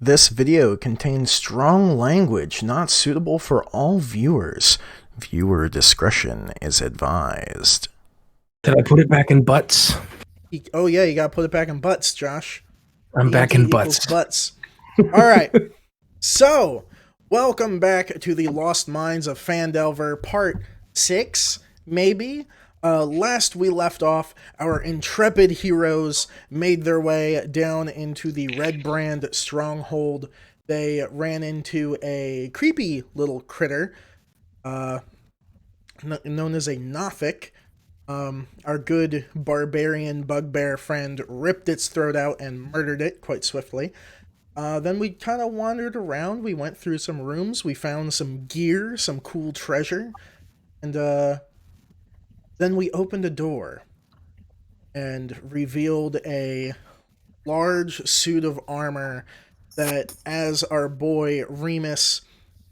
This video contains strong language not suitable for all viewers. Viewer discretion is advised. Did I put it back in butts? Oh yeah, you gotta put it back in butts, Josh. I'm back in butts. Butts. Alright, so, welcome back to the Lost Mines of Phandelver Part 6, maybe? Last we left off, our intrepid heroes made their way down into the Red Brand stronghold. They ran into a creepy little critter, known as a Nothic. Our good barbarian bugbear friend ripped its throat out and murdered it quite swiftly. Then we kind of wandered around. We went through some rooms. We found some gear, some cool treasure. And, then we opened a door and revealed a large suit of armor that, as our boy Remus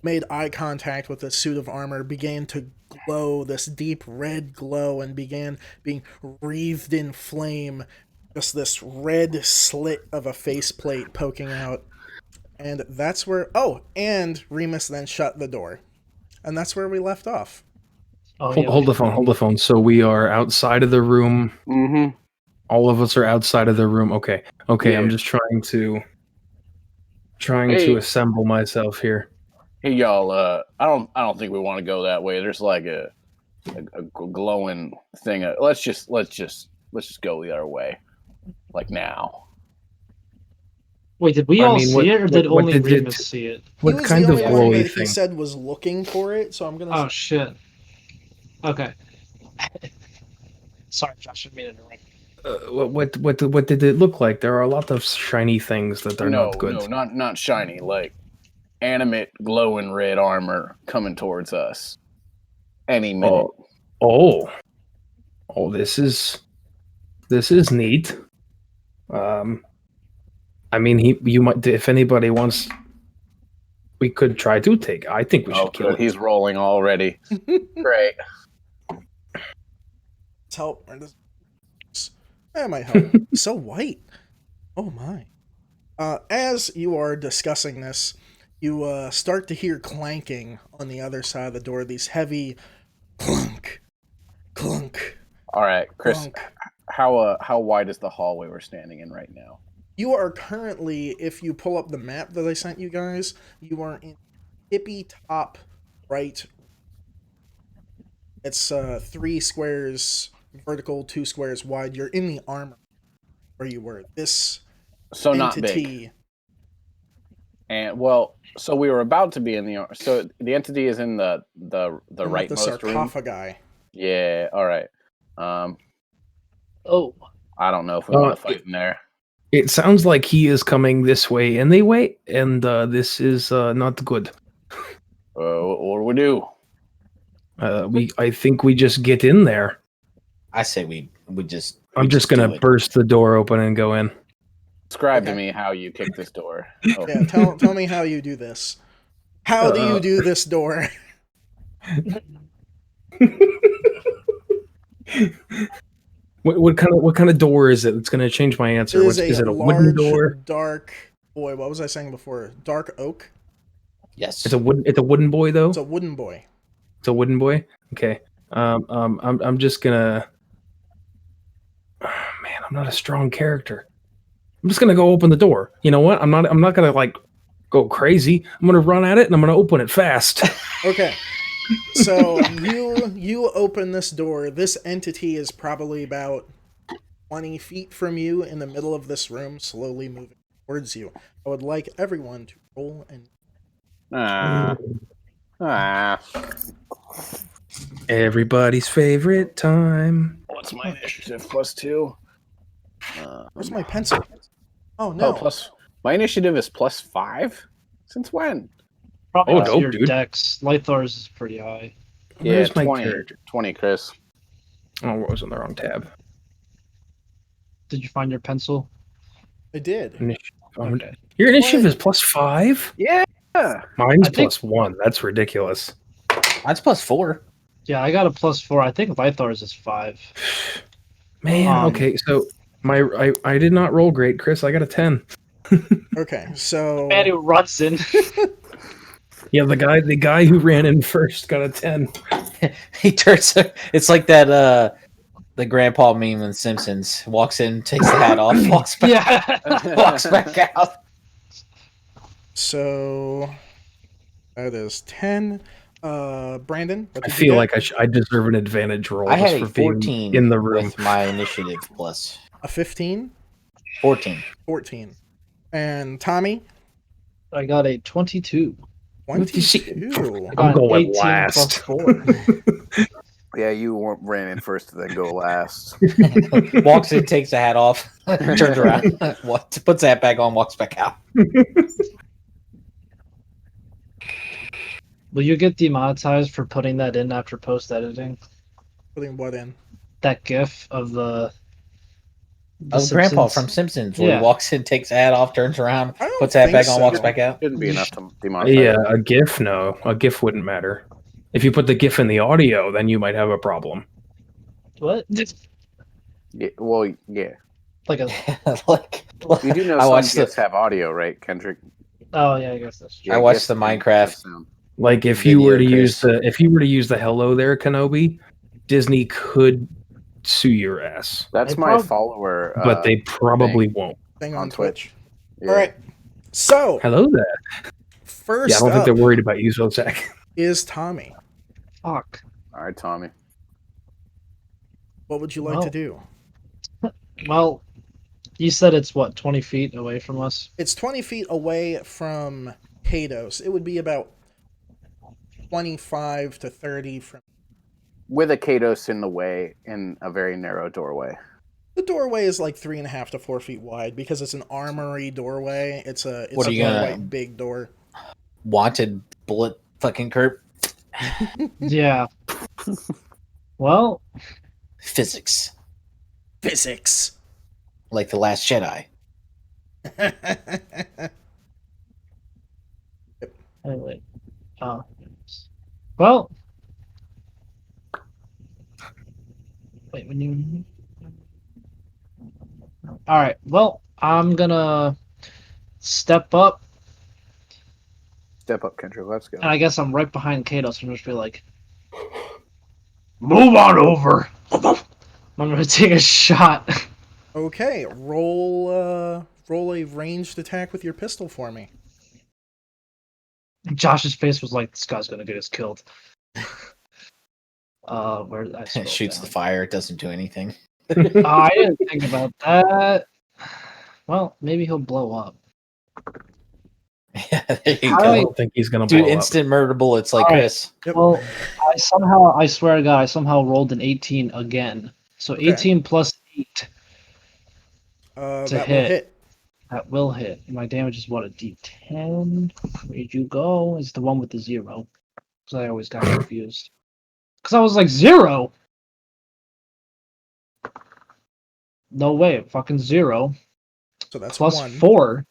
made eye contact with the suit of armor, began to glow, this deep red glow, and began being wreathed in flame. Just this red slit of a faceplate poking out. And that's where... Oh, and Remus then shut the door. And that's where we left off. Hold the phone. So we are outside of the room. Mm-hmm. All of us are outside of the room. Okay. Yeah. I'm just trying to assemble myself here. Hey y'all, I don't think we want to go that way. There's like a glowing thing. Let's just go the other way. Like now. Wait, did we all see it, or did only Remus see it? What kind of glowy thing? He thing? said was looking for it, so I'm gonna. Oh shit. Okay. Sorry, Josh, I didn't mean to interrupt. What did it look like? There are a lot of shiny things that are not good. No, not shiny. Like animate, glowing red armor coming towards us any minute. Oh, this is neat. I mean, you might, if anybody wants, we could try to take. I think we should kill it. He's rolling already. Great. Let's help. That might help. So white. Oh my. As you are discussing this, you start to hear clanking on the other side of the door. These heavy clunk, clunk. All right, Chris. Clunk. How wide is the hallway we're standing in right now? You are currently, if you pull up the map that I sent you guys, you are in hippie top right. It's 3 squares vertical, 2 squares wide. You're in the armor where you were. This so entity, not big. And so we were about to be in the. So the entity is in the rightmost the sarcophagi. Yeah. All right. Oh. I don't know if we want to fight in there. It sounds like he is coming this way anyway, and this is not good. What do we do? I think we just get in there. I say we just. I'm just gonna burst the door open and go in. Describe to me how you kick this door. Oh. Yeah, tell me how you do this. How do you do this door? What kind of door is it? It's gonna change my answer. Is it a large, wooden door? Dark boy. What was I saying before? Dark oak. Yes. It's a wooden boy though. It's a wooden boy. It's a wooden boy. Okay. I'm just gonna. Man, I'm not a strong character. I'm just gonna go open the door. You know what? I'm not gonna like go crazy. I'm gonna run at it and I'm gonna open it fast. Okay. So you open this door. This entity is probably about 20 feet from you in the middle of this room, slowly moving towards you. I would like everyone to roll and. Everybody's favorite time. What's my initiative? +2. Where's my pencil? Oh no! My initiative is +5. Since when? Probably dope, your dude. Dex. Lythar's is pretty high. Yeah, Where's my 20. character? 20, Chris. Oh, I was on the wrong tab. Did you find your pencil? I did. Okay. Your initiative is +5? Yeah. Mine's I think- +1. That's ridiculous. Mine's +4. Yeah, I got a +4. I think Lythar's is 5. Man, okay, so I did not roll great, Chris. I got a 10. Okay, so Man who runs in. Yeah, the guy who ran in first got a 10. He turns. It's like that. The grandpa meme in Simpsons walks in, takes the hat off, walks back, walks back out. So that is 10. Brandon, what I did you feel get? like I deserve an advantage roll I had just a for being 14 in the room. with my initiative plus A 15? 14. 14. And Tommy? I got a 22. 22. I got I'm an going 18 last. plus 4. Yeah, you ran in first and then go last. Walks in, takes the hat off, turns around, puts the hat back on, walks back out. Will you get demonetized for putting that in after post editing? Putting what in? That GIF of the Grandpa Simpsons? from Simpsons, where Yeah. he walks in, takes the hat off, turns around, I don't puts the hat think back on, so. walks back out. Shouldn't be enough to demonetize. Yeah, a GIF, no. A GIF wouldn't matter. If you put the GIF in the audio, then you might have a problem. What? Yeah, well, yeah. Like a. like, You do know I some watched GIFs have audio, right, Kendrick? Oh yeah, I guess that's true. I watched GIFs the can Minecraft have sound. Like if you were to Video, use Chris. the hello there, Kenobi, Disney could sue your ass. That's They my prob- follower. But they probably won't. Thing on on Twitch. Yeah. All right. So, Hello there. first Yeah, I don't think up they're worried about you, so Zach. is Tommy. Fuck. All right, Tommy. What would you like Well. to do? Well, you said it's what, 20 feet away from us? It's 20 feet away from Kados. It would be about 25 to 30 from. With a Kados in the way in a very narrow doorway. The doorway is like 3.5 to 4 feet wide because it's an armory doorway. It's a What are you gonna- quite big door. Wanted bullet fucking Kurt. Yeah. Well, Physics. Physics. Like The Last Jedi. anyway. Well. Wait, when you. Alright, well, I'm gonna step up, Step up, Kendrick. Let's go. and I guess I'm right behind Kato, so I'm just be like, move on over. I'm gonna take a shot. Okay, roll a ranged attack with your pistol for me. Josh's face was like, this guy's gonna get us killed. Where did I scroll Shoots down? the fire. It doesn't do anything. Oh, I didn't think about that. Well, maybe he'll blow up. Yeah, there you How go. I don't think he's gonna blow Dude, up. instant murder bullets like Alright. Chris. Yep. Well, I swear to God, I somehow rolled an 18 again. So Okay. 18 plus 8, That to will hit. hit. that will hit. And my damage is what, a d10? Where'd you go? It's the one with the 0. Because I always got confused. Because I was like, 0? No way, fucking 0. So that's Plus 1. 4.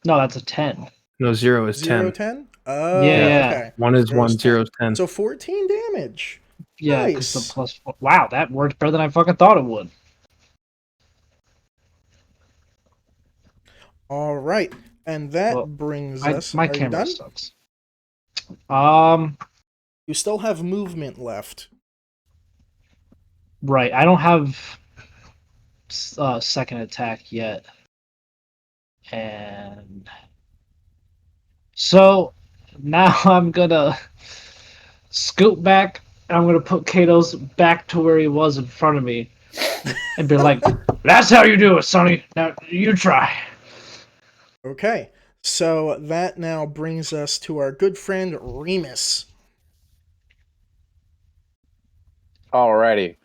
No, that's a 10. No, 0 is 0, 10. 10? Oh, Yeah. okay. 1 is 1, 10. 0 is 10. So 14 damage. Yeah, because Nice. the plus 4. Wow, that worked better than I fucking thought it would. All right. And that Well, brings My us. Are you camera done? sucks. You still have movement left. Right. I don't have second attack yet. And so now I'm gonna scoot back and I'm gonna put Kato's back to where he was in front of me and be like, that's how you do it, Sonny. Now you try. Okay. So that now brings us to our good friend Remus. Alrighty.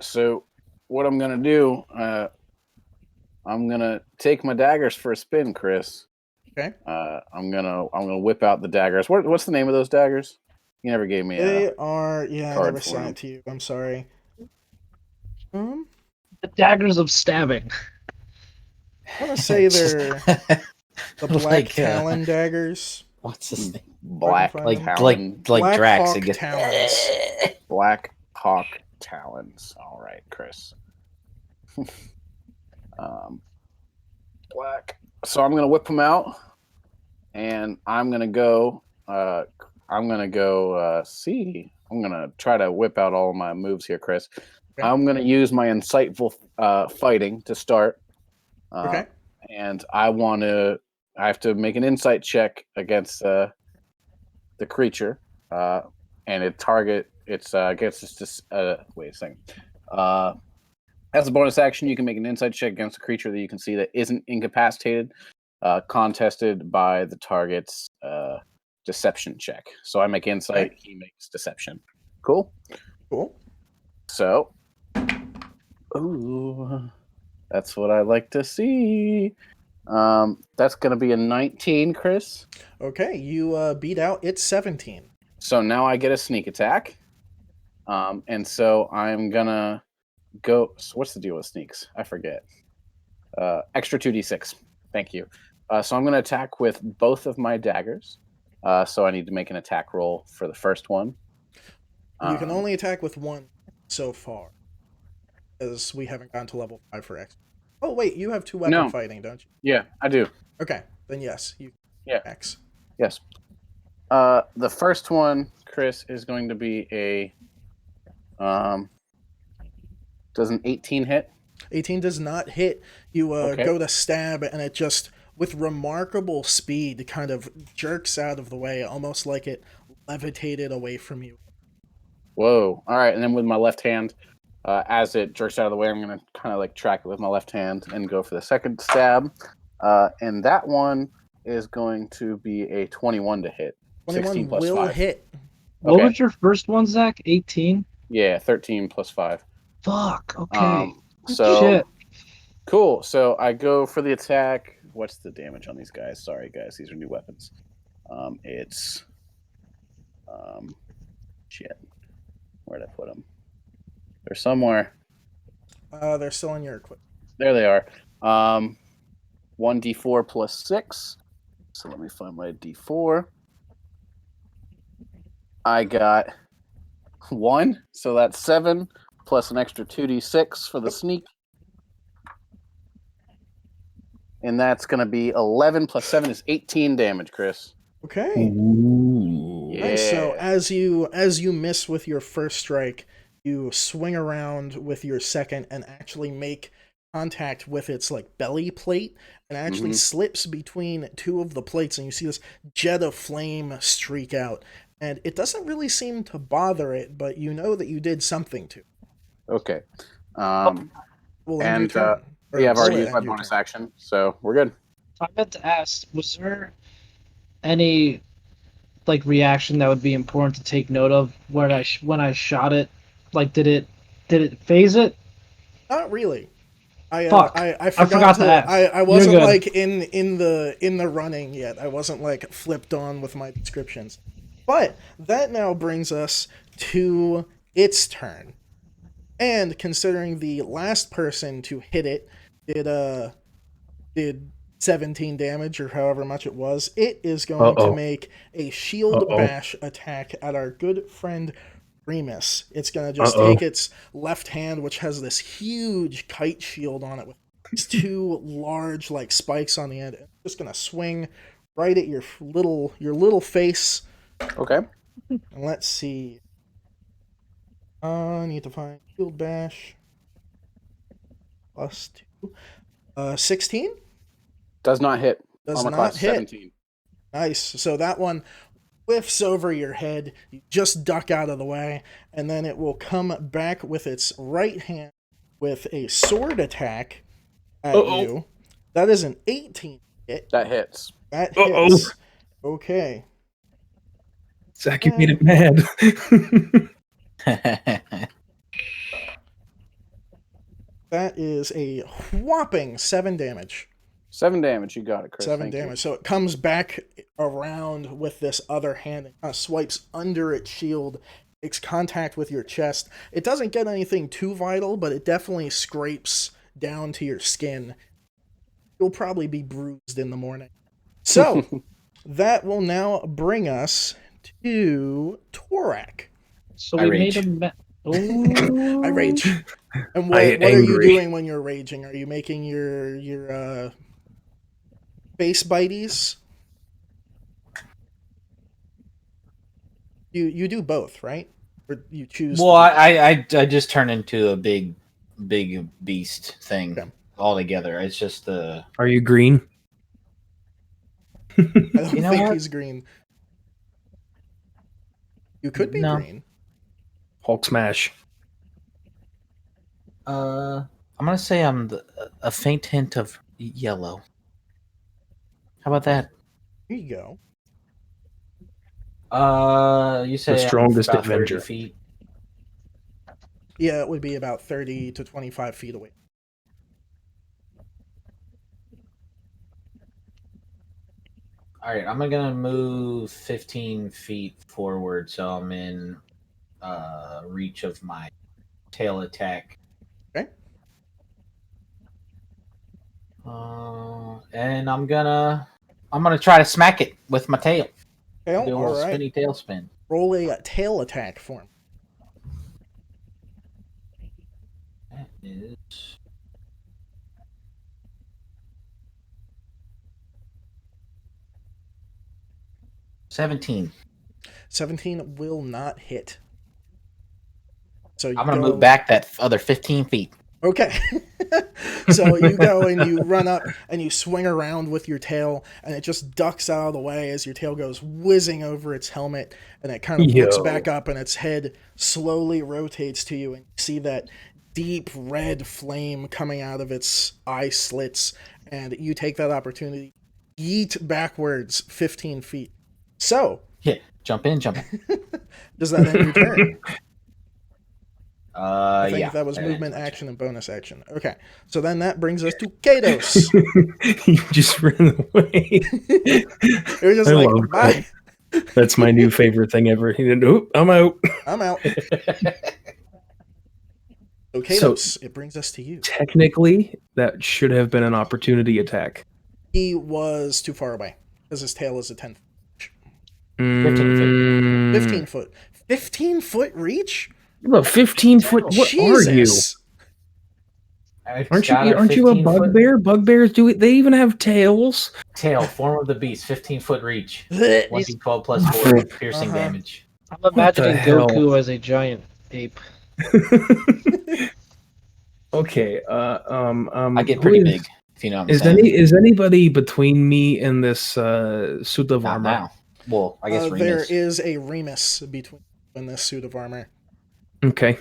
So what I'm gonna do? I'm gonna take my daggers for a spin, Chris. Okay. I'm gonna whip out the daggers. What's the name of those daggers? You never gave me They a are. Yeah, I card never for sent him. it to you. I'm sorry. The daggers of stabbing. I want to say they're the Black Like, Talon daggers. What's his name? Black Like- Talon. Like Black Drax. Hawk It gets- Talons. Black Hawk Talons. All right, Chris. Black So I'm gonna whip him out, and I'm gonna go. I'm gonna try to whip out all of my moves here, Chris. Okay. I'm gonna use my insightful fighting to start. Okay. And I have to make an insight check against the creature, and it's against this. Wait a second. As a bonus action, you can make an insight check against a creature that you can see that isn't incapacitated, contested by the target's deception check. So I make insight, Okay. he makes deception. Cool. Cool. So, ooh, that's what I like to see. That's going to be a 19, Chris. Okay, you beat out its 17. So now I get a sneak attack. And so I'm going to go. So what's the deal with sneaks? I forget. Extra 2d6. Thank you. So I'm going to attack with both of my daggers. So I need to make an attack roll for the first one. You can only attack with one so far, as we haven't gone to level 5 for X. Oh, wait, you have 2 weapon fighting, don't you? Yeah, I do. Okay, then yes, you X. Yes. The first one, Chris, is going to be a does an 18 hit? 18 does not hit. You go to stab, and it just, with remarkable speed, kind of jerks out of the way, almost like it levitated away from you. Whoa. All right, and then with my left hand, as it jerks out of the way, I'm going to kind of like track it with my left hand and go for the second stab. And that one is going to be a 21 to hit. 21 will 5. hit. What was your first one, Zach? 18? Yeah, 13 plus 5. Fuck, okay. So Shit. Cool. So I go for the attack. What's the damage on these guys? Sorry, guys. These are new weapons. It's... shit. Where'd I put them? They're somewhere. They're still in your equipment. There they are. 1d4 plus 6. So let me find my d4. I got 1. So that's 7 plus an extra 2d6 for the sneak. And that's going to be 11 plus 7 is 18 damage, Chris. Okay. Ooh. Yeah. Nice. So as you miss with your first strike, you swing around with your second and actually make contact with its like belly plate, and actually slips between 2 of the plates, and you see this jet of flame streak out. And it doesn't really seem to bother it, but you know that you did something to it. Okay. We'll end your turn. Yeah, I've already Or used my end your bonus turn. action, so we're good. I meant to ask, was there any like reaction that would be important to take note of when I shot it? Like, did it phase it? Not really. I forgot to ask. I You're wasn't good. like in the running yet. I wasn't like flipped on with my descriptions. But that now brings us to its turn. And considering the last person to hit it did 17 damage or however much it was, it is going to make a shield bash attack at our good friend Remus. It's going to just take its left hand, which has this huge kite shield on it with these 2 large like spikes on the end. It's just going to swing right at your little face. Okay. And let's see. I need to find shield bash. Plus 2. 16? Does not hit. Does Armor not class hit. 17. Nice. So that one whiffs over your head. You just duck out of the way, and then it will come back with its right hand with a sword attack at you. That is an 18 hit. That hits. That hits. Okay. Zach, you made it mad. That is a whopping 7 damage. 7 damage. You got it, Chris. 7 Thank damage. you. So it comes back around with this other hand and kind of swipes under its shield, makes contact with your chest. It doesn't get anything too vital, but it definitely scrapes down to your skin. You'll probably be bruised in the morning. So that will now bring us to Torak. So I we rage. made him. I rage. And what are you doing when you're raging? Are you making your face bites. You do both, right? Or you choose? Well, I just turn into a big beast thing Okay. altogether. It's just the Are you green? I don't You know think what? he's green. You could be No. green. Hulk smash. I'm gonna say I'm a faint hint of yellow. How about that? Here you go. You The say I'm strongest about 30 Avenger. feet. Yeah, it would be about 30 to 25 feet away. All right, I'm gonna move 15 feet forward, so I'm in reach of my tail attack. Okay. And I'm gonna try to smack it with my tail. Tail, Do a all little right. spinny tail spin. Roll a tail attack for him. That is 17. 17 will not hit. So you I'm gonna go... move back that other 15 feet. Okay. So you go and you run up and you swing around with your tail, and it just ducks out of the way as your tail goes whizzing over its helmet, and it kind of looks back up, and its head slowly rotates to you, and you see that deep red flame coming out of its eye slits, and you take that opportunity, yeet backwards 15 feet. So, Yeah, jump in, jump in. does that end your turn? I think Yeah. that was that movement, ends my action, and bonus action. Okay, so then that brings us to Kados. You just ran away. You're just I like, love bye. That's my new favorite thing ever. He did, "Oop, I'm out." I'm out. turn. So Kados, it brings us to you. Technically, that should have been an opportunity attack. He was too far away because his tail is a 10, 15 15 foot. 15-foot reach? A 15-foot. What are you? Jesus. Aren't you a bugbear? Bugbears do it. They even have tails. Tail, form of the beast, 15-foot reach. He's- 1d12 plus 4 piercing Uh-huh. damage. I'm imagining hell? Goku as a giant ape. Okay. I get who pretty is- big, if you know what I'm saying. Is anybody between me and this suit of Not armor? now. Well, I guess there Remus. is a Remus between you and this suit of armor. Okay.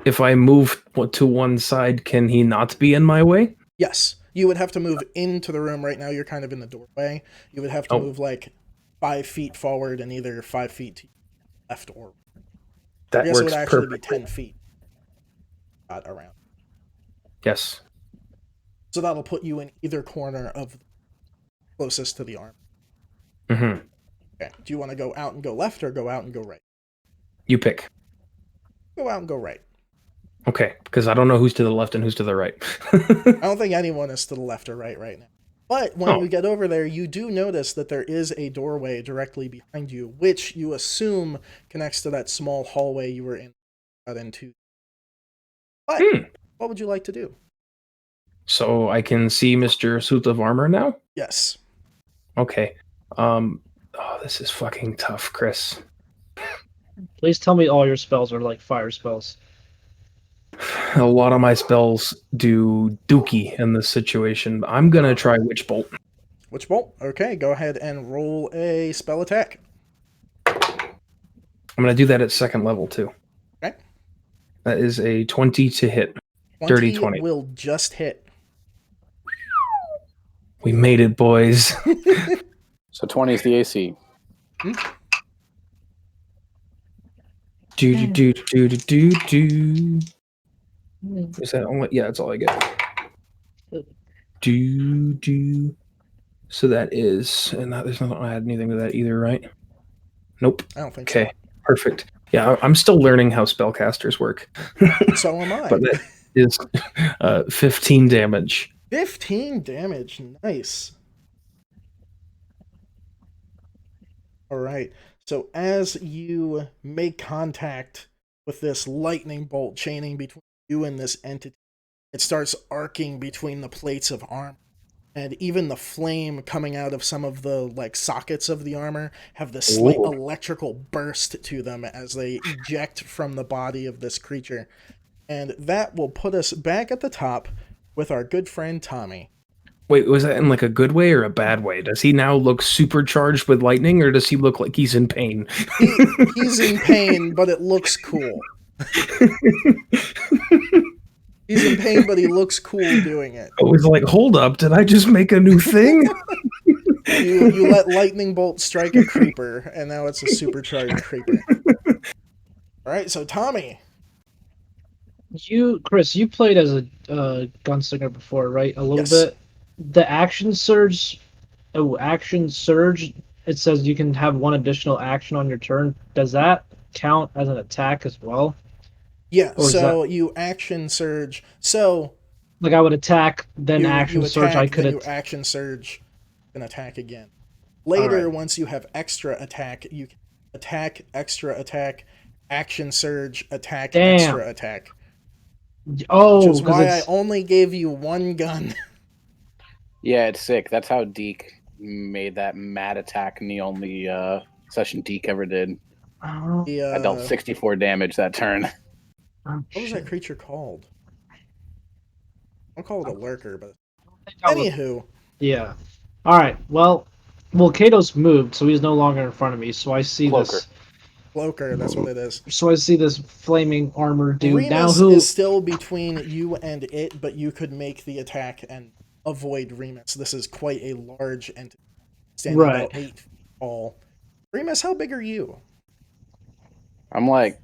If I move to one side, can he not be in my way? Yes. You would have to move into the room. Right now, you're kind of in the doorway. You would have to move like 5 feet forward and either 5 feet to left or That I guess it works would actually perfectly. be 10 feet around. Yes. So that'll put you in either corner of closest to the arm. Mm-hmm. Okay. Do you want to go out and go left or go out and go right? You pick. Go out and go right. Okay, because I don't know who's to the left and who's to the right. I don't think anyone is to the left or right now. But when Oh. you get over there, you do notice that there is a doorway directly behind you, which you assume connects to that small hallway you were in, got into. But what would you like to do? So I can see Mr. Suit of Armor now? Yes. Okay. This is fucking tough, Chris. Please tell me all your spells are like fire spells. A lot of my spells do dookie in this situation. I'm gonna try Witch Bolt. Witch Bolt? Okay, go ahead and roll a spell attack. I'm gonna do that at second level too. Okay. That is a 20 to hit. 20 Dirty 20. will just hit. We made it, boys. So 20 is the AC. Do. Is that only? Yeah, that's all I get. Do. So that is, and there's nothing I add anything to that either, right? Nope. I don't think Okay, perfect. Yeah, I'm still learning how spellcasters work. so. So am I. But that is 15 damage. 15 damage. Nice. All right. So as you make contact with this lightning bolt chaining between you and this entity, it starts arcing between the plates of armor. and even the flame coming out of some of the like sockets of the armor have this slight Ooh. electrical burst to them as they eject from the body of this creature. And that will put us back at the top with our good friend Tommy. Wait, was that in like a good way or a bad way? Does he now look supercharged with lightning, or does he look like he's in pain? He's in pain, but it looks cool. He's in pain, but he looks cool doing it. I was like, hold up, did I just make a new thing? You let lightning bolt strike a creeper, and now it's a supercharged creeper. All right, so Tommy. Chris, you played as a gunslinger before, right? A little Yes. bit. The action surge. Oh, action surge. It says you can have one additional action on your turn. Does that count as an attack as well? Yeah, Or is so you action surge. So Like I would attack, then you action attack, surge. I could. then you action surge, and attack again. Later, Alright. once you have extra attack, you can attack, extra attack, action surge, attack, Damn. extra attack. Oh, Which is why I it's, only gave you one gun. Yeah, it's sick. That's how Deke made that mad attack, and the only session Deke ever did. oh, The, I dealt 64 damage that turn. oh, what was that shit. creature called? I'll call it a lurker, but Oh, anywho, yeah. All right. Well, Kato's moved, so he's no longer in front of me. So I see Cloaker. this. Cloaker, that's what it is. So I see this flaming armor dude. Now Remus who? is still between you and it, but you could make the attack and avoid Remus. This is quite a large entity, standing Right. about 8 feet tall. Remus, how big are you? I'm like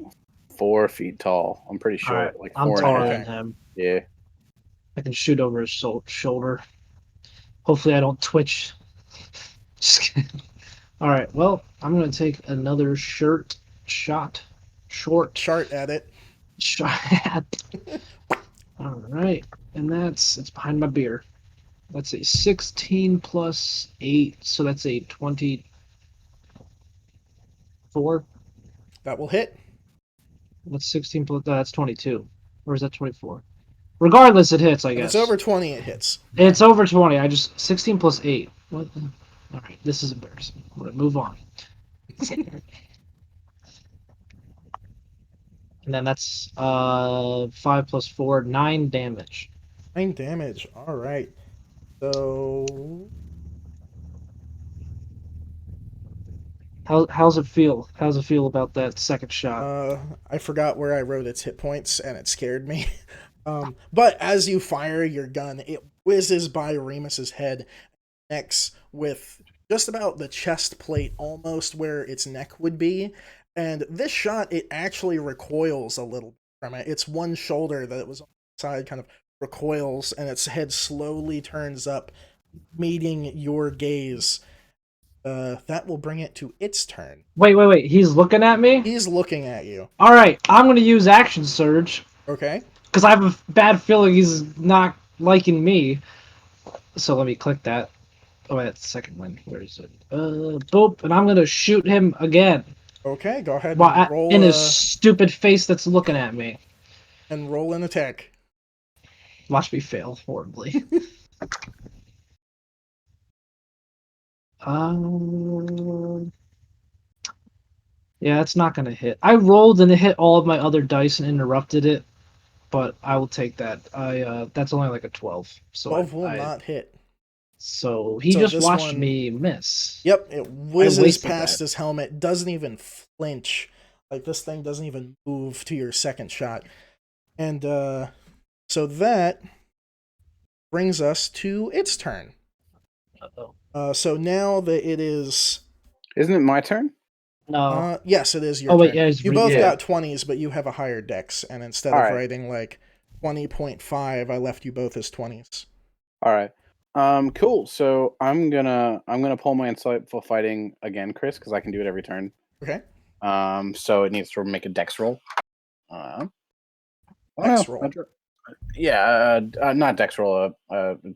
4 feet tall. I'm pretty short. Alright, Like I'm 4.5. taller than him. Yeah. I can shoot over his shoulder. Hopefully, I don't twitch. Just kidding. All right. Well, I'm gonna take another short shot. Chart at it. All right, and it's behind my beer. That's a 16 plus 8, so that's a 24. That will hit. That's 16 plus. That's 22, or is that 24? Regardless, it hits. I If guess it's over 20, it hits. It's over 20. I just 16 plus 8. What? All right, this is embarrassing. I'm gonna move on. And then that's 5 plus 4, 9 damage. 9 damage. All right. So How's it feel? How's it feel about that second shot? I forgot where I wrote its hit points, and it scared me. But as you fire your gun, it whizzes by Remus's head, connects with just about the chest plate, almost where its neck would be. And this shot, it actually recoils a little from it. Its one shoulder that it was on the side kind of recoils, and its head slowly turns up, meeting your gaze. That will bring it to its turn. Wait. He's looking at me? He's looking at you. All right, I'm going to use Action Surge Okay. because I have a bad feeling he's not liking me. So let me click that. Oh, that's the second one. Where is it? Boop. And I'm going to shoot him again. Okay, go ahead Well, and roll in his stupid face that's looking at me. and roll an attack. Watch me fail horribly. Yeah, it's not gonna hit. I rolled and it hit all of my other dice and interrupted it, but I will take that. That's only like a 12. So 12 will not hit. So he So just this watched one- me miss. Yep, it whizzes wasted past that. his helmet, doesn't even flinch. Like, this thing doesn't even move to your second shot. And, so that brings us to its turn. Uh-oh. So now that it is... Isn't it my turn? No. yes, it is your Oh, wait, turn. yeah, it's You re- both yeah. got 20s, but you have a higher dex, and instead of Alright. writing, like, 20.5, I left you both as 20s. All right. Cool. So I'm gonna pull my insightful fighting again, Chris, because I can do it every turn. Okay? So it needs to make a dex roll. Dex roll. Yeah, not dex roll.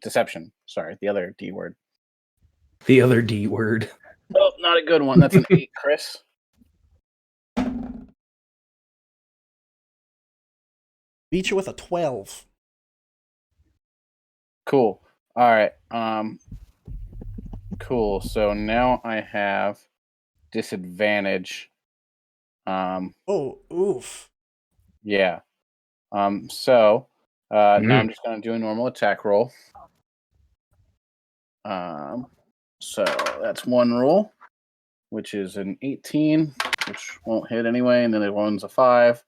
Deception. Sorry, the other D word. The other D word. Oh, not a good one. That's an 8, Chris. Beat you with a 12. Cool. All right. Cool. So now I have disadvantage. Oh, oof. Yeah. So now I'm just gonna do a normal attack roll. So that's one roll, which is an 18, which won't hit anyway, and then the one's a 5.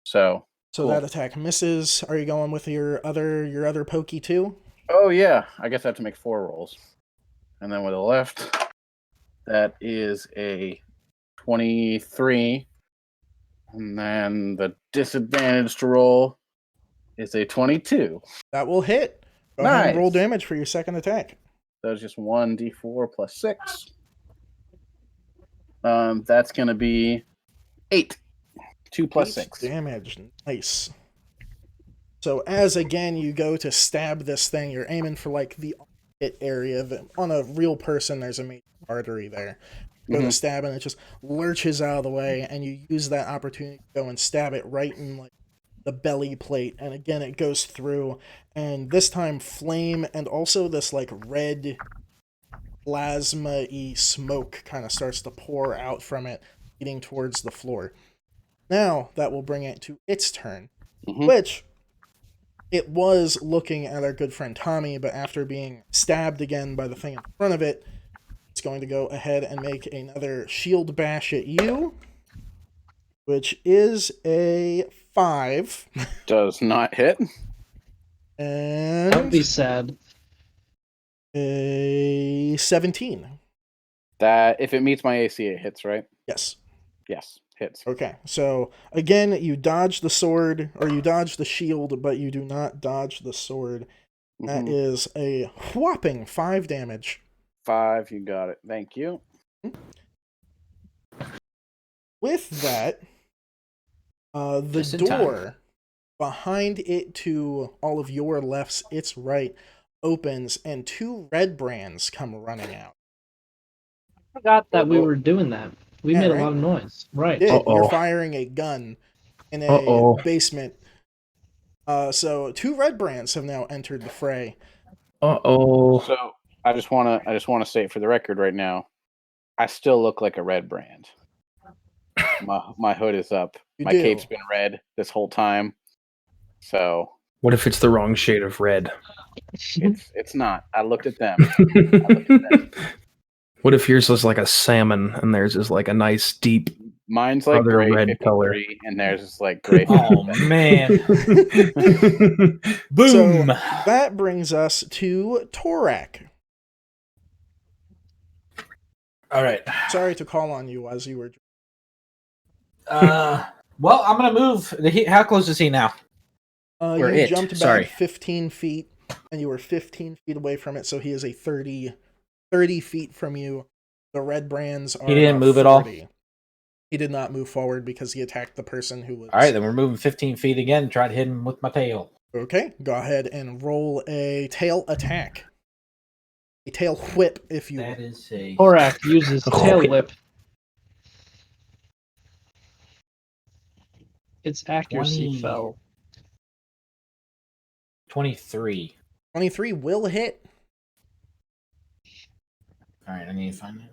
So cool. That attack misses. Are you going with your other pokey too? Oh yeah, I guess I have to make 4 rolls. And then with the left, that is a 23. And then the disadvantaged roll is a 22. That will hit. Go ahead and roll damage for your second attack. That was just 1d4 plus 6. That's going to be 8. 2 plus 6. Damage. Nice. So as again you go to stab this thing, you're aiming for like the armpit area. On a real person, there's a major artery there. You go to stab and it just lurches out of the way, and you use that opportunity to go and stab it right in like the belly plate, and again it goes through, and this time flame and also this like red plasma-y smoke kind of starts to pour out from it, leading towards the floor. Now that will bring it to its turn, which it was looking at our good friend Tommy, but after being stabbed again by the thing in front of it, it's going to go ahead and make another shield bash at you, which is a 5. Does not hit. And That would be sad. A 17. That if it meets my AC, it hits, right? Yes. Yes, hits. Okay, so again, you dodge the sword, or you dodge the shield, but you do not dodge the sword. That is a whopping 5 damage. 5, you got it. Thank you. With that, the door behind it to all of your lefts, its right, opens, and 2 red brands come running out. I forgot that we were doing that. We made right? a lot of noise. Right. You're firing a gun in a basement. So 2 red brands have now entered the fray. So I just wanna say it for the record right now. I still look like a red brand. My hood is up. My cape's been red this whole time. So what if it's the wrong shade of red? It's not. I looked at them. What if yours was like a salmon and theirs is like a nice deep? Mine's like gray red color, and theirs is like gray. Oh man! Boom! So that brings us to Torak. All right. Sorry to call on you as you were. Well, I'm gonna move. How close is he now? You jumped back 15 feet, and you were 15 feet away from it, so he is a 30 feet from you. The red brands are. He didn't move 40. at all? He did not move forward because he attacked the person who was. All right, then we're moving 15 feet again. Try to hit him with my tail. Okay, go ahead and roll a tail attack. A tail whip, if you will. That is a... Torak uses tail whip. Its accuracy fell. 23. 23 will hit. All right, I need to find it.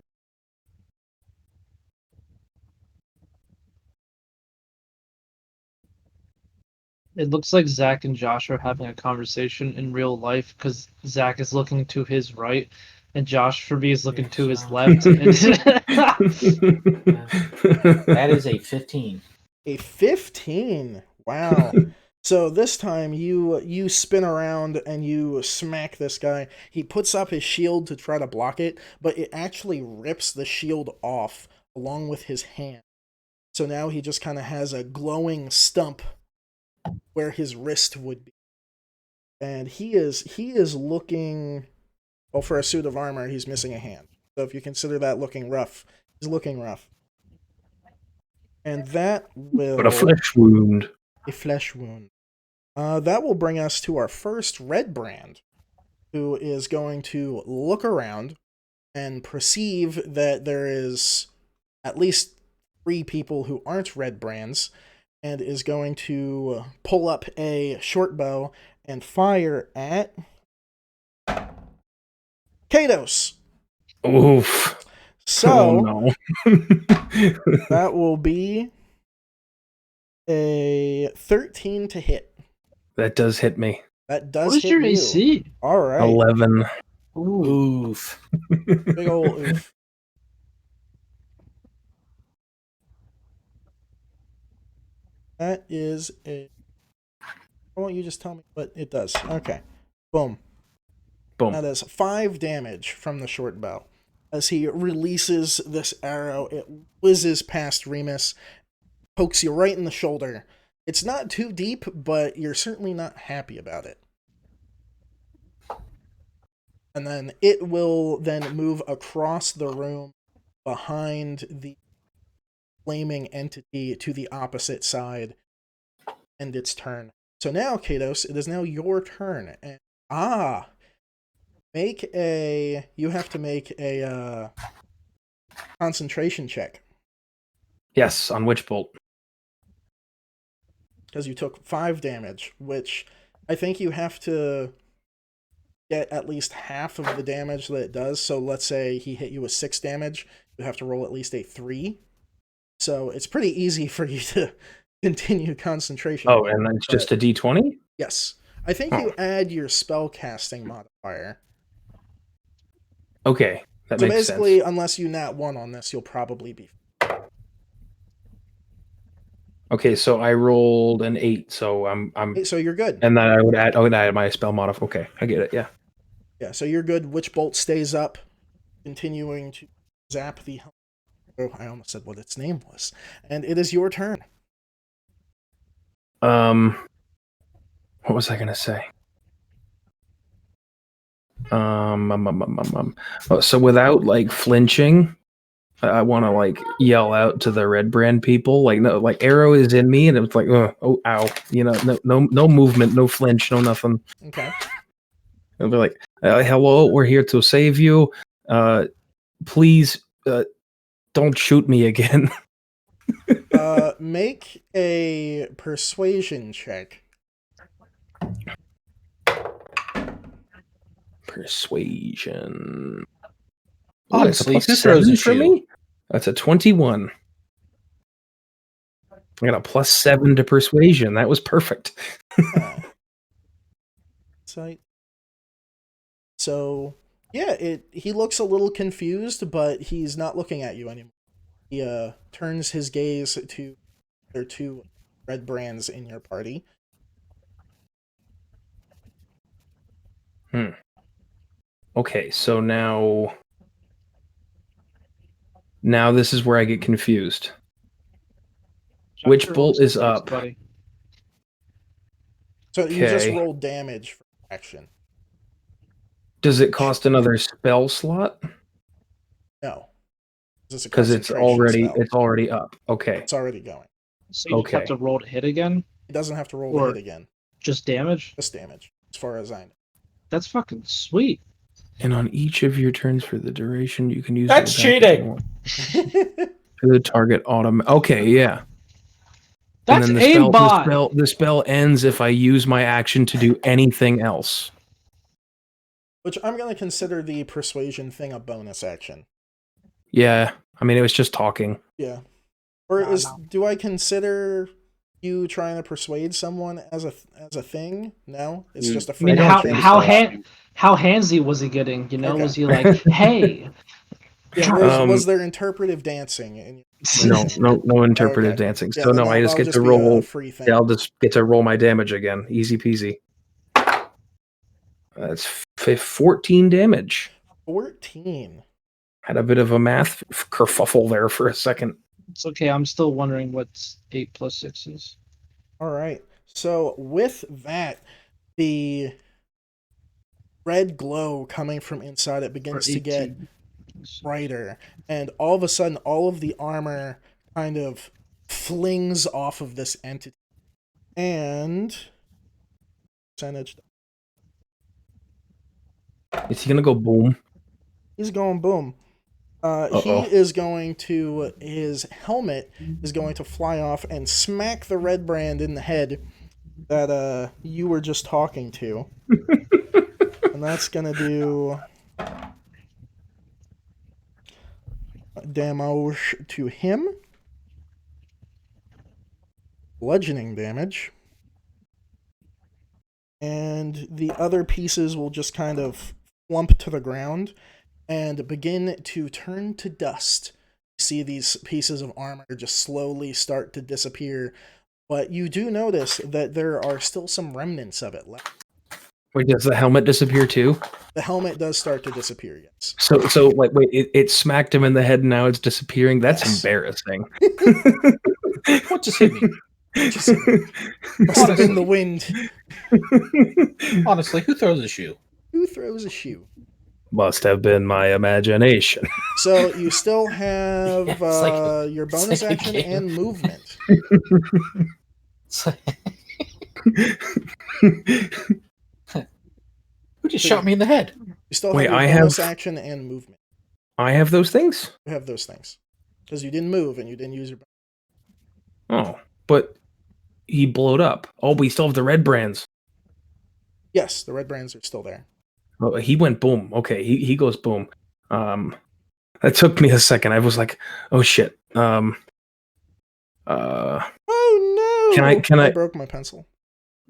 It looks like Zach and Josh are having a conversation in real life because Zach is looking to his right and Josh for me is looking to his left. That is a 15. A 15. Wow. So this time you spin around and you smack this guy. He puts up his shield to try to block it, but it actually rips the shield off along with his hand. So now he just kind of has a glowing stump where his wrist would be. And he is looking, well, for a suit of armor, he's missing a hand. So if you consider that looking rough, he's looking rough. And that will... But a flesh wound. A flesh wound. That will bring us to our first red brand, who is going to look around and perceive that there is at least 3 people who aren't red brands, and is going to pull up a short bow and fire at Kados. Oof. So Oh no. that will be a 13 to hit. That does hit me. That does What is hit your you. AC? All right. 11. Ooh. Oof. Big ol' oof. That is a... Why won't you just tell me what it does? Okay. Boom. Boom. That is 5 damage from the short bow. As he releases this arrow, it whizzes past Remus, pokes you right in the shoulder. It's not too deep, but you're certainly not happy about it. And then it will then move across the room behind the flaming entity to the opposite side, end its turn. So now, Kados, it is now your turn. And you have to make a concentration check. Yes, on Witch Bolt. Because you took 5 damage, which I think you have to get at least half of the damage that it does. So let's say he hit you with 6 damage, you have to roll at least a 3. So it's pretty easy for you to continue concentration. Oh, and it's just a D20? Yes. I think you add your spellcasting modifier. Okay, that So makes basically, sense. unless you nat 1 on this, you'll probably be... Okay, so I rolled an 8, so I'm So you're good. and then I would add my spell modifier. Okay, I get it. Yeah. Yeah, so you're good. Witch Bolt stays up, continuing to zap the... Oh, I almost said what its name was. And it is your turn. What was I gonna say? So without like flinching, I want to like yell out to the red brand people, like no, like arrow is in me, and it's like, oh, ow, no movement, no flinch, no nothing. Okay. It'll be like, hello, we're here to save you. Please, don't shoot me again. Make a persuasion check. Persuasion. Honestly, that's a who throws a +7 for shoe? me? That's a 21. I got a +7 to persuasion. That was perfect. So, yeah, he looks a little confused, but he's not looking at you anymore. He turns his gaze to their 2 red brands in your party. Okay, so now this is where I get confused. Which bolt is up? Buddy. So you just Okay. roll damage for action. Does it cost another spell slot? No. Because it's already up. Okay. It's already going. So you just have to roll to hit again? It doesn't have to roll to hit again. Just damage? Just damage, as far as I know. That's fucking sweet. And on each of your turns for the duration, you can use That's cheating. To the target Okay, yeah. That's and then aimbot. The spell ends if I use my action to do anything else. Which I'm going to consider the persuasion thing a bonus action. Yeah, I mean, it was just talking. Yeah. Or do I consider you trying to persuade someone as a thing? No, it's just a I mean, friendly how handsy was he getting? You know, Okay. was he like, hey? Yeah, was there interpretive dancing? No interpretive dancing. So yeah, I just get to roll. Yeah, I'll just get to roll my damage again. Easy peasy. That's 14 damage. 14. Had a bit of a math kerfuffle there for a second. It's okay. I'm still wondering what 8 + 6 is. All right. So with that, the red glow coming from inside it begins to get brighter, and all of a sudden, all of the armor kind of flings off of this entity. And percentage. Is he gonna go boom? He's going boom. He is going to, his helmet is going to fly off and smack the red brand in the head that you were just talking to. And that's going to do damage to him. Bludgeoning damage. And the other pieces will just kind of flump to the ground and begin to turn to dust. You see these pieces of armor just slowly start to disappear, but you do notice that there are still some remnants of it left. Wait, does the helmet disappear too? The helmet does start to disappear, yes. So like, wait, it smacked him in the head and now it's disappearing? That's Yes. embarrassing. What just hit me? Just must have been the wind. Honestly, who throws a shoe? Who throws a shoe? Must have been my imagination. So you still have Yeah, it's like your bonus like a action game. and movement. It's like- Who just shot me in the head? You still have Wait, your I bonus have- action and movement. I have those things? You have those things. Because you didn't move and you didn't use your... Oh, but he blowed up. Oh, we still have the red brands. Yes, the red brands are still there. Oh, he went boom. Okay, he goes boom. That took me a second. I was like, oh shit. Oh no! Can I broke my pencil.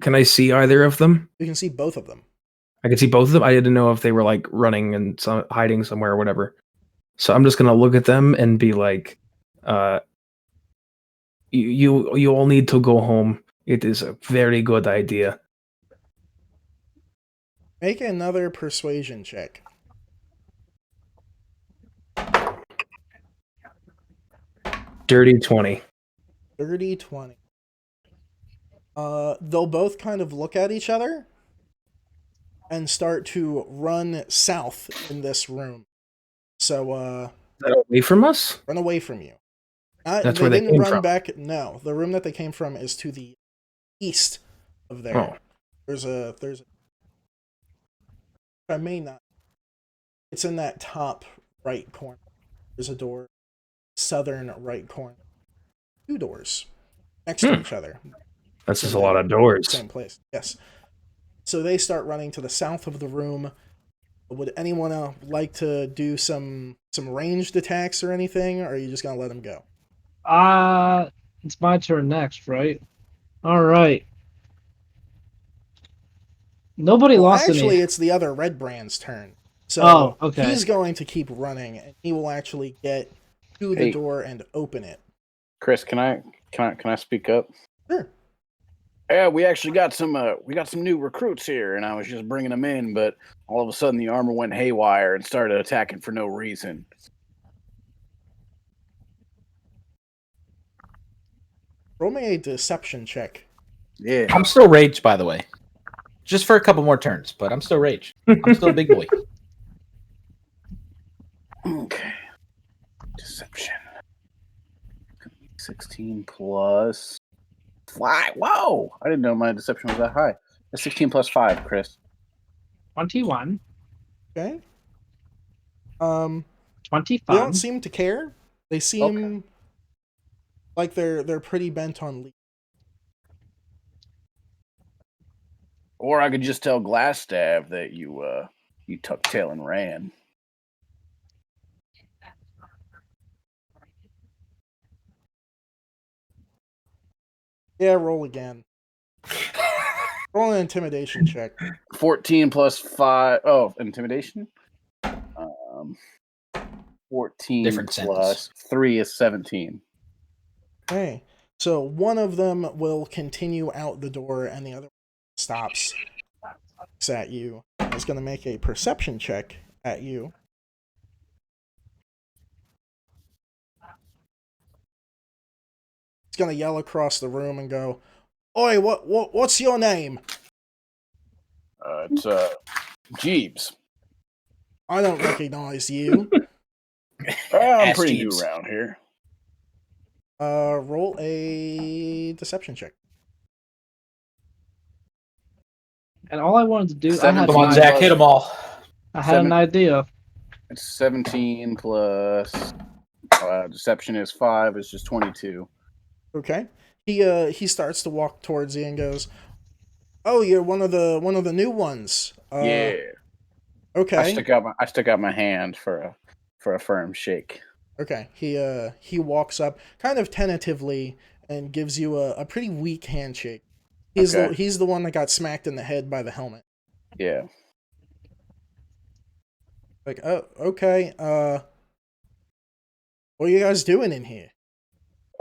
can I see either of them? You can see both of them. I can see both of them. I didn't know if they were like running and hiding somewhere or whatever. So I'm just gonna look at them and be like, you all need to go home. It is a very good idea. Make another persuasion check. Dirty 20. 30-20. They'll both kind of look at each other and start to run south in this room. So, Is that away from us? run away from you. That's where they didn't came run from. back. No, the room that they came from is to the east of there. Oh. There's a I may not. It's in that top right corner. There's a door, southern right corner. 2 doors next to each other. That's just a lot of doors. Same place. Yes. So they start running to the south of the room. Would anyone like to do some ranged attacks or anything, or are you just gonna let them go? It's my turn next, right? All right. Nobody Well, lost actually, any. it's the other red brand's turn. So Oh, okay. he's going to keep running, and he will actually get to the Hey. door and open it. Chris, can I speak up? Sure. Yeah, we actually got some new recruits here, and I was just bringing them in, but all of a sudden the armor went haywire and started attacking for no reason. Roll me a deception check. Yeah. I'm still raged, by the way. Just for a couple more turns, but I'm still raged. I'm still a big boy. Okay. Deception. 16 plus 5. Whoa! I didn't know my deception was that high. That's 16 plus 5, Chris. 21, Okay. 25. They don't seem to care. They seem like they're pretty bent on leaving. Or I could just tell Glassstaff that you tucked tail and ran. Yeah, roll again. Roll an intimidation check. 14 plus 5. Oh, intimidation? 14 Different plus 3 is 17. Okay. So one of them will continue out the door, and the other stops. Looks at you. Is going to make a perception check at you. He's going to yell across the room and go, "Oi, what's your name?" It's Jeeves. I don't recognize you. I'm Ask pretty Jeeves. new around here. Roll a deception check. And all I wanted to do, I Seven. had, Come on, Zach, hit them all. I had an idea. It's 17 plus deception is 5. It's just 22. Okay. He starts to walk towards you and goes, "Oh, you're one of the new ones." Yeah. Okay. I stuck out my hand for a firm shake. Okay. He walks up kind of tentatively and gives you a pretty weak handshake. Okay. He's the one that got smacked in the head by the helmet. Yeah. Like, oh, okay. What are you guys doing in here?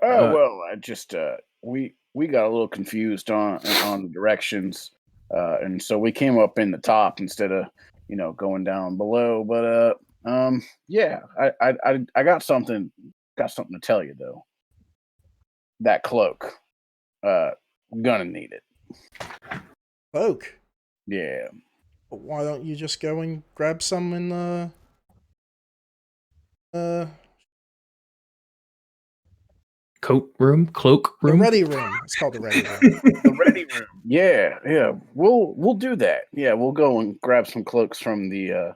Oh well, I just we got a little confused on directions, and so we came up in the top instead of going down below. But yeah, I got something to tell you though. That cloak, gonna need it. Cloak. Yeah. Why don't you just go and grab some in the Cloak room. ready room? It's called the ready room. The ready room. Yeah. We'll do that. Yeah, we'll go and grab some cloaks from the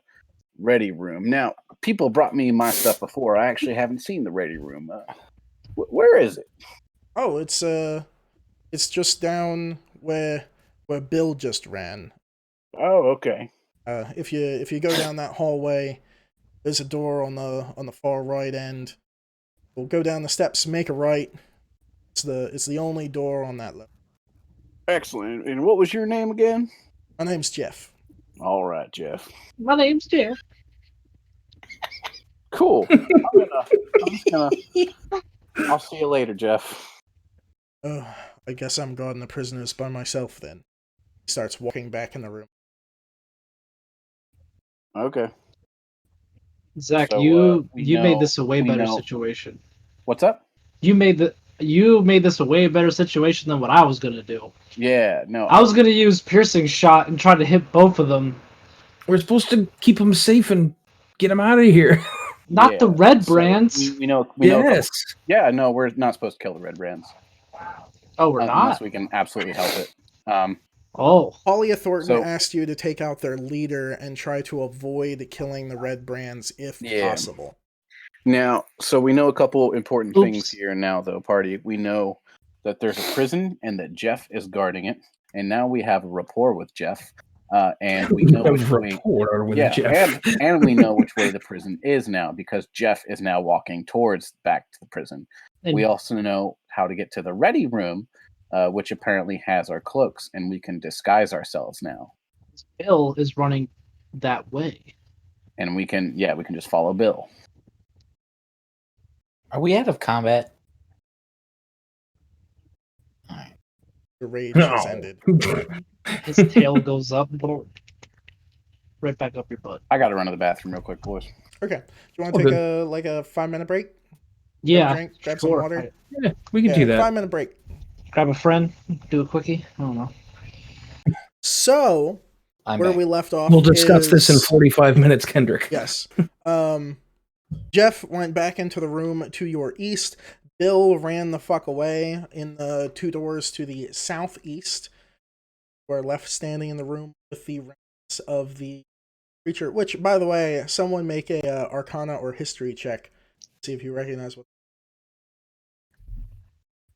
ready room. Now, people brought me my stuff before. I actually haven't seen the ready room. Where is it? Oh, it's just down where Bill just ran. Oh, okay. If you go down that hallway, there's a door on the far right end. We'll go down the steps, make a right. It's the only door on that level. Excellent. And what was your name again? My name's Jeff. All right, Jeff. My name's Jeff. Cool. I'll see you later, Jeff. I guess I'm guarding the prisoners by myself then. He starts walking back in the room. Okay. Zach, So, you we made this a way we better know- situation. What's up? You made this a way better situation than what I was gonna do. Yeah, no. I was gonna use piercing shot and try to hit both of them. We're supposed to keep them safe and get them out of here. Not the red so brands. we know. Yes. Yeah, no, we're not supposed to kill the red brands. Oh, we're Unless not. we can absolutely help it. Oh, Talia Thornton So- asked you to take out their leader and try to avoid killing the red brands if Yeah. possible. Now, so we know a couple important Oops. things here now, though, party. We know that there's a prison and that Jeff is guarding it. And now we have a rapport with Jeff. And we know which way. Rapport with Yeah, Jeff. and we know which way the prison is now because Jeff is now walking towards back to the prison. and We also know how to get to the ready room, which apparently has our cloaks, and we can disguise ourselves now. Bill is running that way. And we can just follow Bill. Are we out of combat? Alright. The rage No. has ended. His tail goes up, right back up your butt. I got to run to the bathroom real quick, boys. Okay. Do you want to take a 5-minute break? Yeah, Drink, grab some sure. water. Yeah, we can do that. 5-minute break. Grab a friend, do a quickie. I don't know. So, I'm where back. we left off, We'll discuss this in is- 45 minutes, Kendrick. Yes. Jeff went back into the room to your east. Bill ran the fuck away in the 2 doors to the southeast. We're left standing in the room with the remains of the creature. Which, by the way, someone make a Arcana or History check. See if you recognize what.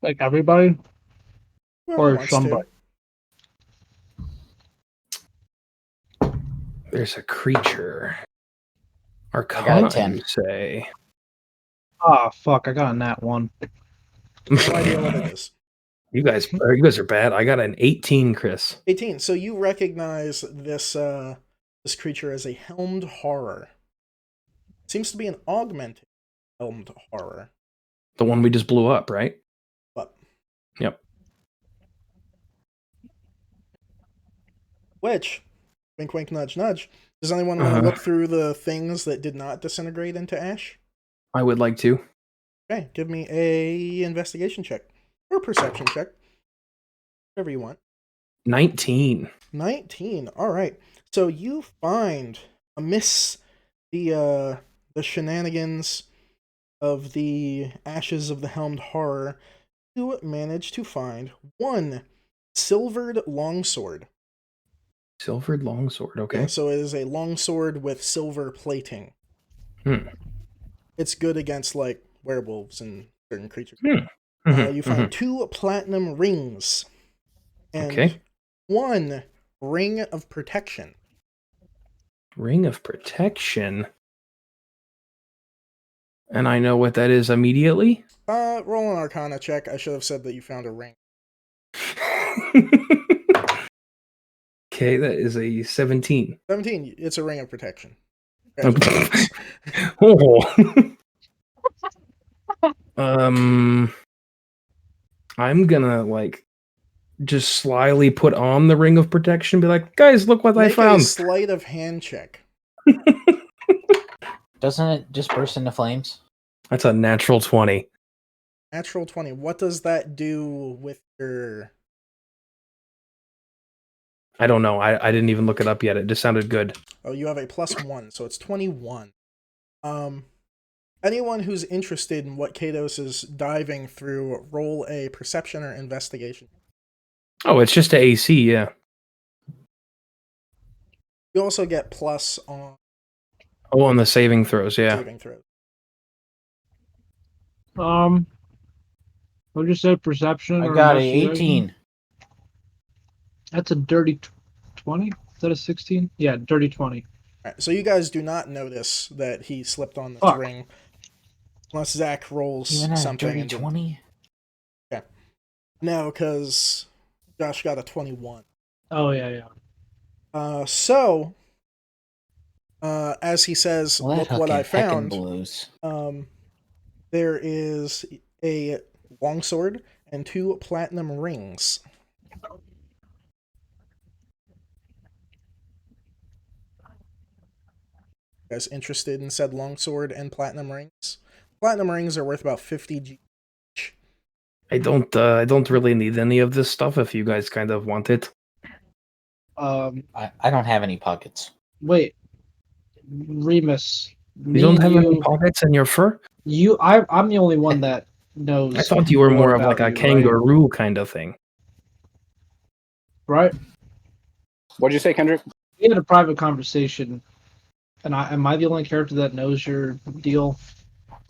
Like everybody? whoever Or wants to. somebody. There's a creature. got a Arcana, 10. you say? Oh, fuck. I got a nat 1. No idea what it is. You guys are bad. I got an 18, Chris. 18. So you recognize this creature as a helmed horror. Seems to be an augmented helmed horror. The one we just blew up, right? But Yep. which, wink wink nudge nudge, does anyone want to look through the things that did not disintegrate into ash? I would like to. Okay, give me a investigation check. Or perception check. Whatever you want. 19. 19. Alright. So you find, amidst the shenanigans of the ashes of the helmed horror, you manage to find one silvered longsword. Silvered longsword, okay. Yeah, so it is a longsword with silver plating. It's good against, like, werewolves and certain creatures. You find 2 platinum rings. And 1 ring of protection. Ring of protection. And I know what that is immediately. Roll an Arcana check. I should have said that you found a ring. Okay, that is a 17. 17. It's a ring of protection. Oh. I'm gonna like just slyly put on the ring of protection, be like, guys, look what I Make a found. sleight of hand check. Doesn't it just burst into flames? That's a natural 20. Natural 20. What does that do with your... I don't know. I didn't even look it up yet. It just sounded good. Oh, you have a +1, so it's 21. Anyone who's interested in what Kados is diving through, roll a perception or investigation. Oh, it's just a AC, yeah. You also get plus on Oh, on the saving throws, yeah. saving throws. What you said? Perception? I or got a investigation? 18. That's a dirty 20? Is that a 16? Yeah, dirty 20. Alright, so you guys do not notice that he slipped on this Fuck. ring. Unless Zach rolls You went at a something. dirty and didn't- 20? No, because Josh got a 21. Oh, yeah. So, as he says, Well, look that what I heckin' found. blows. There is a longsword and 2 platinum rings. You guys interested in said longsword and platinum rings? Platinum rings are worth about 50 G. I don't really need any of this stuff if you guys kind of want it. I don't have any pockets. Wait. Remus. You don't have any pockets in your fur? I'm the only one that knows. I thought you were more of like a about you, kangaroo kind of thing. Right? What'd you say, Kendrick? We had a private conversation, and am I the only character that knows your deal?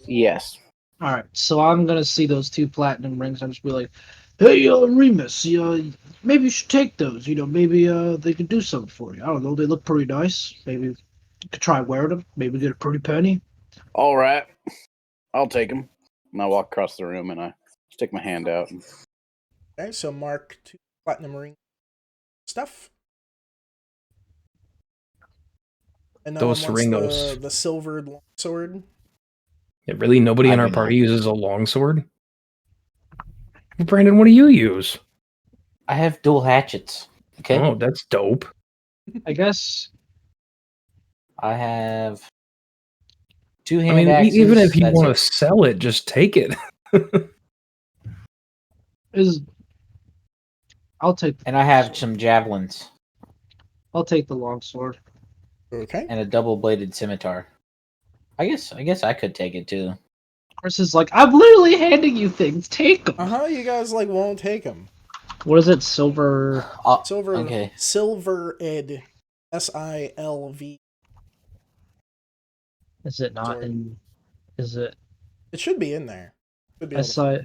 Yes. All right, so I'm gonna see those 2 platinum rings. I'm just be like, "Hey, Remus, maybe you should take those. Maybe they could do something for you. I don't know. They look pretty nice. Maybe you could try wearing them. Maybe get a pretty penny." All right. I'll take them. And I walk across the room and I stick my hand out. Okay, so mark 2 platinum ring stuff. And no one Dos wants ringos. the silvered longsword. Yeah, really, nobody in I our do party not. uses a longsword? Brandon, what do you use? I have dual hatchets. Okay. Oh, that's dope. I guess. I have 2 I hand mean, axes. even if you that's want to it. sell it, just take it. I'll take. And I have some javelins I'll take the longsword. Okay. and a double-bladed scimitar. I guess I could take it too. Chris is like, I'm literally handing you things. Take them. You guys won't take them. What is it? Silver. Silver. Okay. Silver Ed. SILV. Is it not Sword. in? Is it It should be in there. Should be able to- SI?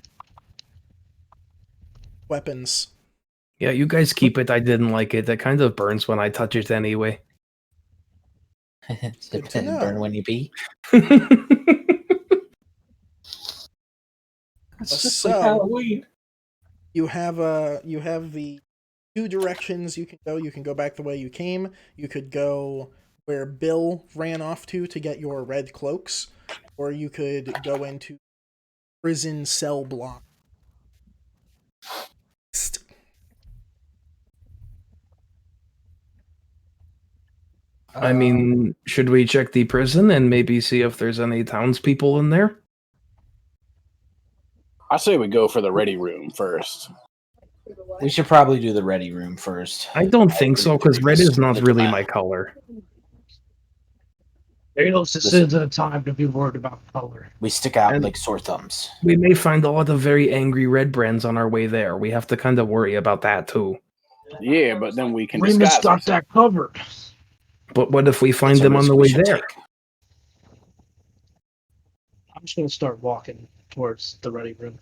weapons. Yeah, you guys keep it. I didn't like it. That kind of burns when I touch it anyway. Good to know. Burn when you pee. It's just like Halloween. You have the 2 directions you can go. You can go back the way you came. You could go where Bill ran off to get your red cloaks, or you could go into prison cell block. I mean, should we check the prison and maybe see if there's any townspeople in there? I say we go for the ready room first. We should probably do the ready room first. I don't think so, because red is not really my color. This isn't a time to be worried about color. We stick out And- like sore thumbs. We may find a lot of very angry red brands on our way there. We have to kind of worry about that too. Yeah, but then we can Remus disguise got ourselves. that covered. But what if we find That's a them on risk the we way should there? take. I'm just gonna start walking towards the ready room.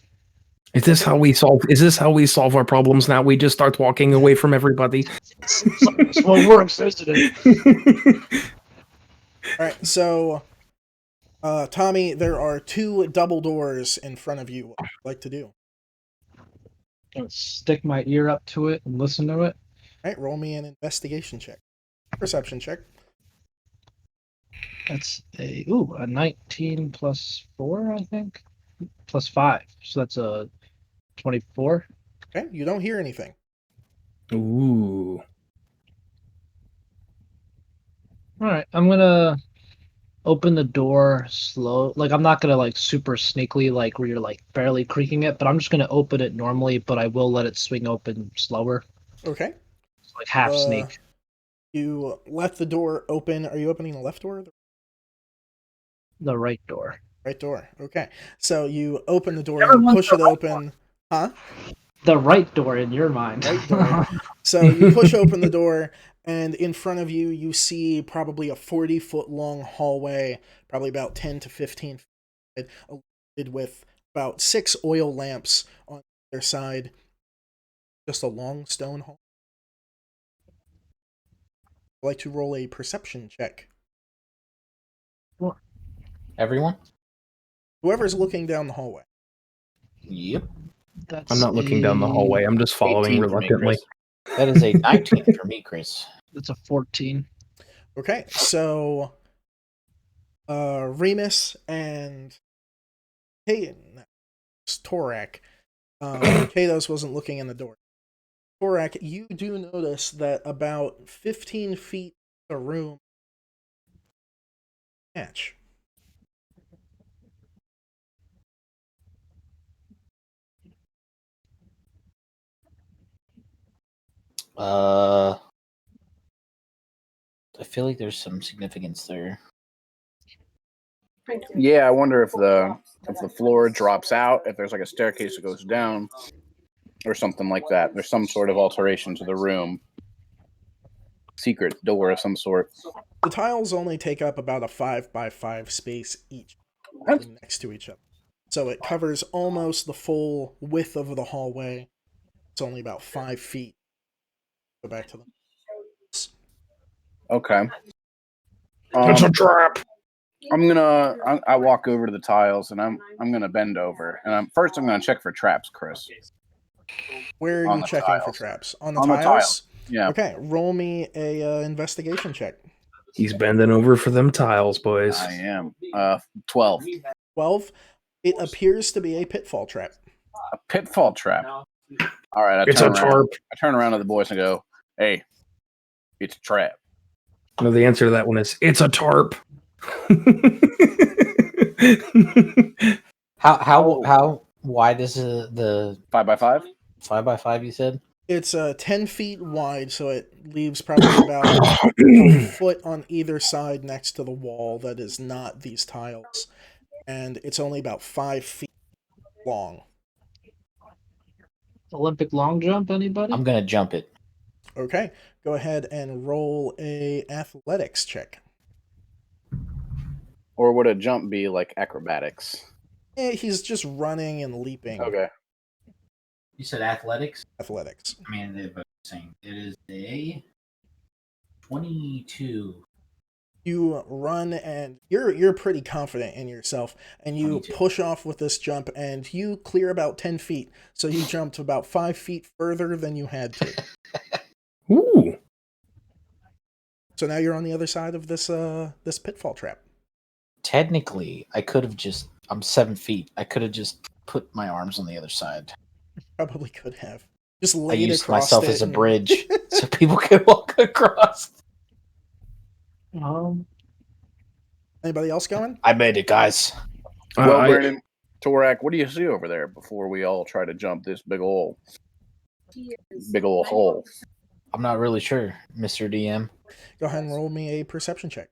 Is this how we solve our problems now? We just start walking away from everybody. That's what works, isn't it? All right, so Tommy, there are 2 double doors in front of you. What would you like to do? I'm gonna stick my ear up to it and listen to it. All right, roll me an investigation check. Perception check. That's a 19 plus 4, I think. Plus 5. So that's a 24. Okay, you don't hear anything. Ooh. Alright, I'm gonna open the door slow. Like, I'm not gonna, like, super sneakily, like, where you're, like, barely creaking it, but I'm just gonna open it normally, but I will let it swing open slower. Okay. So, like, half sneak. You left the door open. Are you opening the left door or the The right door. right door? Okay. So you open the door and push it open. Huh? The right door in your mind. Right door. So you push open the door, and in front of you, you see probably a 40-foot long hallway, probably about 10 to 15 feet, illuminated with about 6 oil lamps on either side. Just a long stone hall. I'd like to roll a perception check. Everyone? Whoever's looking down the hallway. Yep. That's I'm not looking down the hallway. I'm just following 18 for me, reluctantly. Chris. That is a 19 for me, Chris. That's a 14. Okay, so Remus and Torak. Kados wasn't looking in the door. Torak, you do notice that about 15 feet the room match. I feel like there's some significance there. Yeah, I wonder if the floor drops out, if there's like a staircase that goes down, or something like that. There's some sort of alteration to the room. Secret door of some sort. The tiles only take up about a 5x5 space each, next to each other. So it covers almost the full width of the hallway. It's only about 5 feet. Go back to them. Okay. It's a trap. I walk over to the tiles and I'm gonna bend over and I'm gonna check for traps, Chris. Where are On you the checking for tiles. traps? On the On the tiles? Yeah. Okay, roll me a investigation check. He's bending over for them tiles, boys. I am. 12. 12. It appears to be a pitfall trap. A pitfall trap. All right, It's a tarp. I turn around to the boys and go, "Hey, it's a trap." No, the answer to that one is it's a tarp. How wide is the 5x5? 5x5 you said? It's 10 feet wide, so it leaves probably about a foot on either side next to the wall that is not these tiles. And it's only about 5 feet long. Olympic long jump, anybody? I'm gonna jump it. Okay, go ahead and roll a athletics check. Or would a jump be like acrobatics? He's just running and leaping. Okay. You said athletics? Athletics. I mean, they're both the same. It is a 22. You run and you're pretty confident in yourself, and you 22. push off with this jump, and you clear about 10 feet. So you jumped about 5 feet further than you had to. Ooh. So now you're on the other side of this this pitfall trap. Technically, I could have just. I'm 7 feet. I could have just put my arms on the other side. Probably could have just I laid used across myself it as a and- bridge so people could walk across. Anybody else going? I made it, guys. Well, I- Brandon, Torak, what do you see over there before we all try to jump this big ol' hole? I'm not really sure, Mr. DM. Go ahead and roll me a perception check.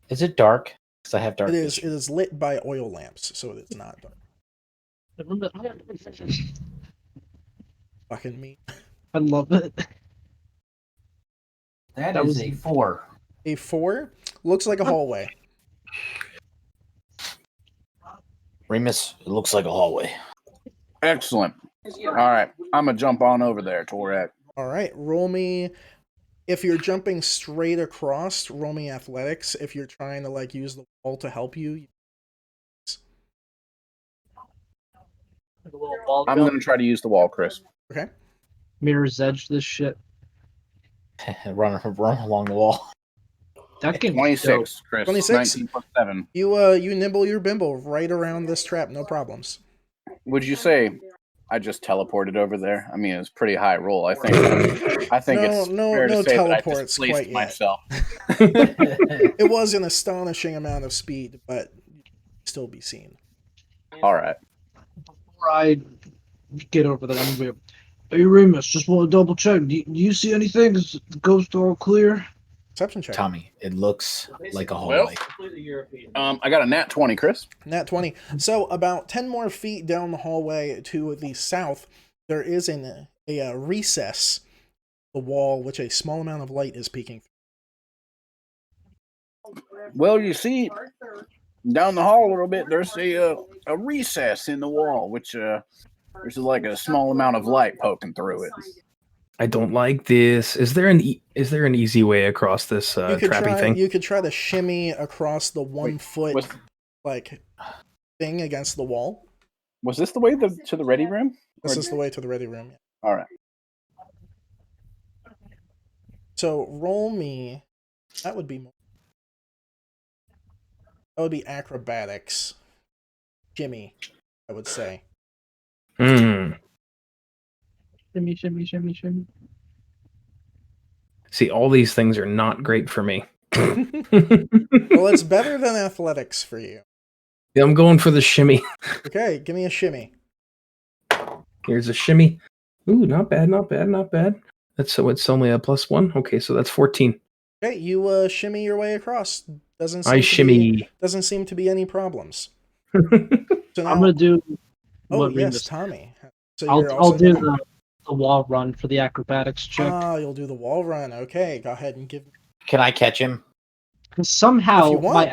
Is it dark? Because I have dark It is. vision. It is lit by oil lamps, so it is not dark. Fucking me. I love it. That That is was- a 4. A 4 looks like a hallway. Remus, it looks like a hallway. Excellent. All right, I'm gonna jump on over there, Torak. All right, roll me if you're jumping straight across, roll me athletics. If you're trying to like use the wall to help you, Like a little ball I'm jump. gonna try to use the wall, Chris. okay. Mirror's Edge this shit. run along the wall. That game's 26, Chris. 26? 19 plus 7. You nibble your bimble right around this trap, no problems. Would you say I just teleported over there? I mean, it's a pretty high roll. I think it's fair to say that I teleports displaced quite yet. myself. It was an astonishing amount of speed, but still be seen. All right. Before I get over there, I'm gonna be, hey Remus, just want to double check. Do you see anything? Is the ghost all clear? Perception check. Tommy, it looks like a Well, hallway. I got a nat 20, Chris. Nat 20. So about 10 more feet down the hallway to the south, there is a recess, the wall, which a small amount of light is peeking through. Well, you see, down the hall a little bit, there's a recess in the wall, which there's like a small amount of light poking through it. I don't like this. Is there an easy way across this You could trappy try. thing? You could try to shimmy across the 1 foot Was, like thing against the wall. was this the way to the ready room? This Or- is the way to the ready room. All right. So roll me. That would be acrobatics. Jimmy, I would say. Hmm. Shimmy, shimmy, shimmy, shimmy. See, all these things are not great for me. Well, it's better than athletics for you. Yeah, I'm going for the shimmy. Okay, give me a shimmy. Here's a shimmy. Ooh, not bad, not bad, not bad. It's only a +1. Okay, so that's 14. Okay, you shimmy your way across. Doesn't seem I to shimmy. be, doesn't seem to be any problems. So now, I'm gonna do. oh what yes, Remus. Tommy. So I'll you're I'll also do gonna, the wall run for the acrobatics check. you'll do the wall run. Okay, go ahead and give. Can I catch him? If Because somehow you want.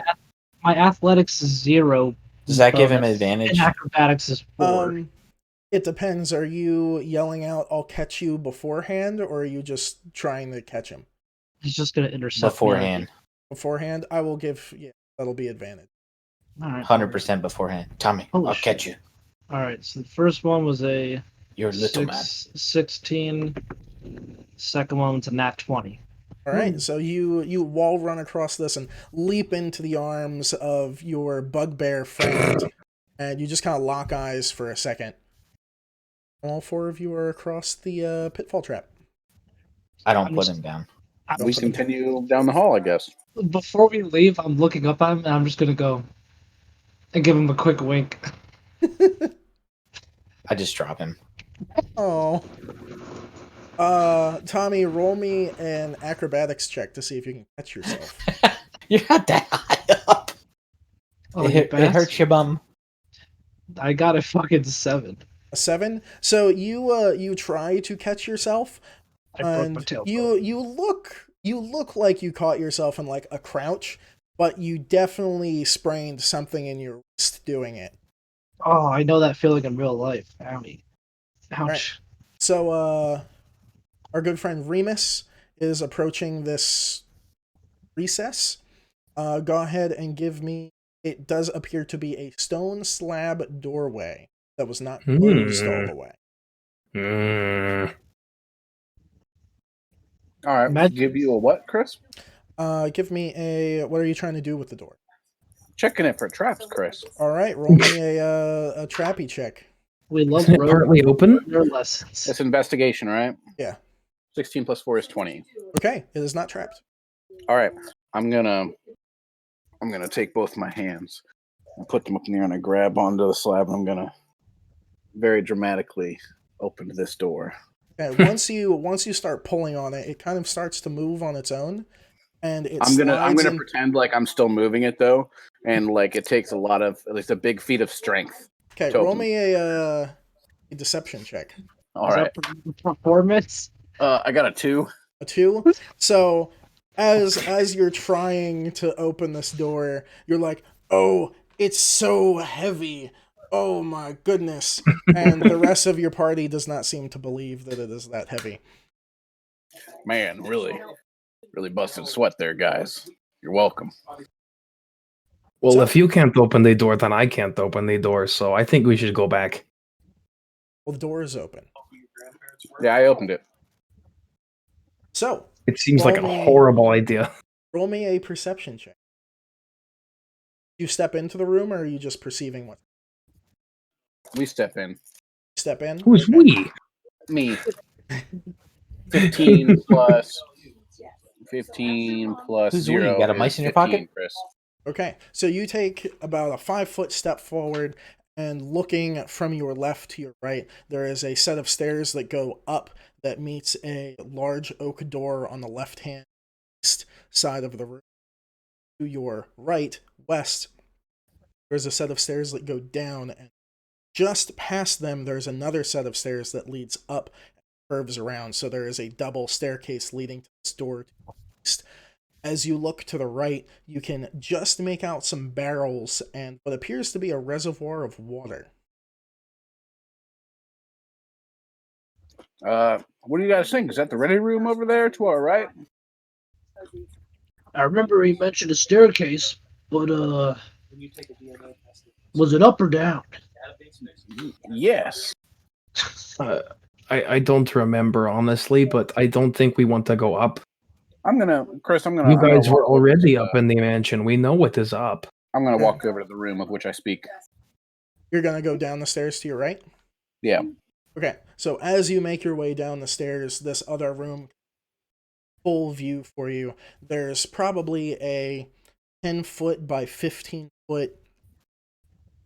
my athletics is 0. Does that give him bonus, advantage? And acrobatics is 4. It depends. Are you yelling out, "I'll catch you" beforehand, or are you just trying to catch him He's just gonna intercept Beforehand. beforehand? I will give. Yeah, that'll be advantage. All right. 100% beforehand. Tommy, Holy I'll shit. catch you. All right. So the first one was a You're a little man. 16. Second one was a nat 20. All right, so you wall run across this and leap into the arms of your bugbear friend, and you just kind of lock eyes for a second. All 4 of you are across the pitfall trap. I don't I'm put just- him down. We continue down the hall, I guess. Before we leave, I'm looking up at him, and I'm just gonna go and give him a quick wink. I just drop him. Oh. Tommy, roll me an acrobatics check to see if you can catch yourself. You're not that high up. Oh, it, you it bastard. hurts your bum. I got a fucking 7. A 7. So you try to catch yourself, I broke my and tail. you look like you caught yourself in like a crouch, but you definitely sprained something in your wrist doing it. Oh, I know that feeling in real life. Owie. Ouch. Right. So our good friend Remus is approaching this recess. Go ahead and give me. It does appear to be a stone slab doorway that was not closed all the way. Hmm. All right. Imagine- Give you a what, Chris? Give me a. What are you trying to do with the door? Checking it for traps, Chris. All right, roll me a trappy check. We love Isn't it partly open? their lessons. It's investigation, right? Yeah. 16 plus 4 is 20. Okay, it is not trapped. All right. I'm gonna take both my hands and put them up in the air, and I grab onto the slab, and I'm gonna very dramatically open this door. Okay, once you start pulling on it, it kind of starts to move on its own, and I'm gonna slides in. pretend like I'm still moving it though, and like it takes at least a big feat of strength. Okay, to roll open. me a deception check. All Is right. that performance? I got a 2. A 2. So as you're trying to open this door, you're like, "Oh, it's so heavy. Oh my goodness." And the rest of your party does not seem to believe that it is that heavy. Man, really busted sweat there, guys. You're welcome. Well, So- if you can't open the door, then I can't open the door. So I think we should go back. Well, the door is open. Yeah, I opened it. So, It seems like a Roll me- horrible idea. roll me a perception check. You step into the room, or are you just perceiving what? We step in. Step in? Who's Okay. we? Me. 15 plus 15 plus Who's we? 0. You got a is mice in your 15, pocket? Oh, Chris. Okay, so you take about a 5-foot step forward, and looking from your left to your right, there is a set of stairs that go up that meets a large oak door on the left-hand east side of the room. To your right, west, there's a set of stairs that go down, and just past them, there's another set of stairs that leads up and curves around. So there is a double staircase leading to this door to the east. As you look to the right, you can just make out some barrels and what appears to be a reservoir of water. What do you guys think? Is that the ready room over there to our right? I remember he mentioned a staircase, but was it up or down? Yes. I don't remember, honestly, but I don't think we want to go up. Chris, I'm You gonna guys were walk over already to up in the mansion. We know what is up. I'm gonna walk over to the room of which I speak. You're going to go down the stairs to your right? Yeah. Okay, so as you make your way down the stairs, this other room, full view for you, there's probably a 10-foot by 15-foot,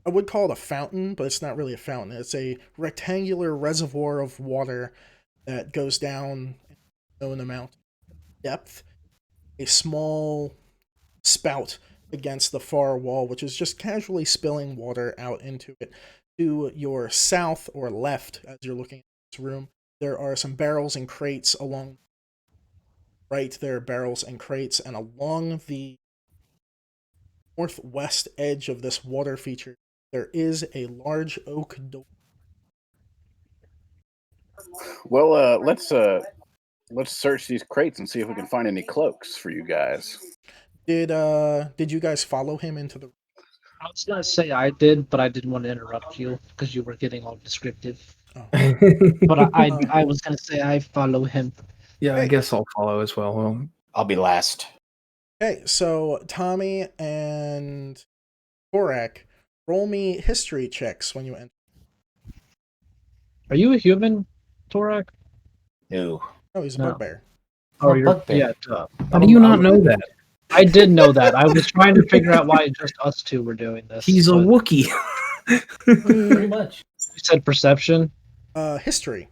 I would call it a fountain, but it's not really a fountain. It's a rectangular reservoir of water that goes down a known amount of depth. A small spout against the far wall, which is just casually spilling water out into it. To your south or left, as you're looking at this room, there are some barrels and crates along right there, barrels and crates, and along the northwest edge of this water feature, there is a large oak door. Well, let's search these crates and see if we can find any cloaks for you guys. Did you guys follow him into the? I was gonna say I did, but I didn't want to interrupt you because you were getting all descriptive. Oh. But I was gonna say I follow him. Yeah, I Hey. guess I'll follow as well. Well, I'll be last. Okay, so Tommy and Korak, roll me history checks when you enter. Are you a human, Torak? No. Oh, he's a No. bugbear. I'm a you're bugbear. yeah. how do you not know that? I did know that. I was trying to figure out why just us two were doing this. He's a but Wookiee. Pretty much. You said perception History.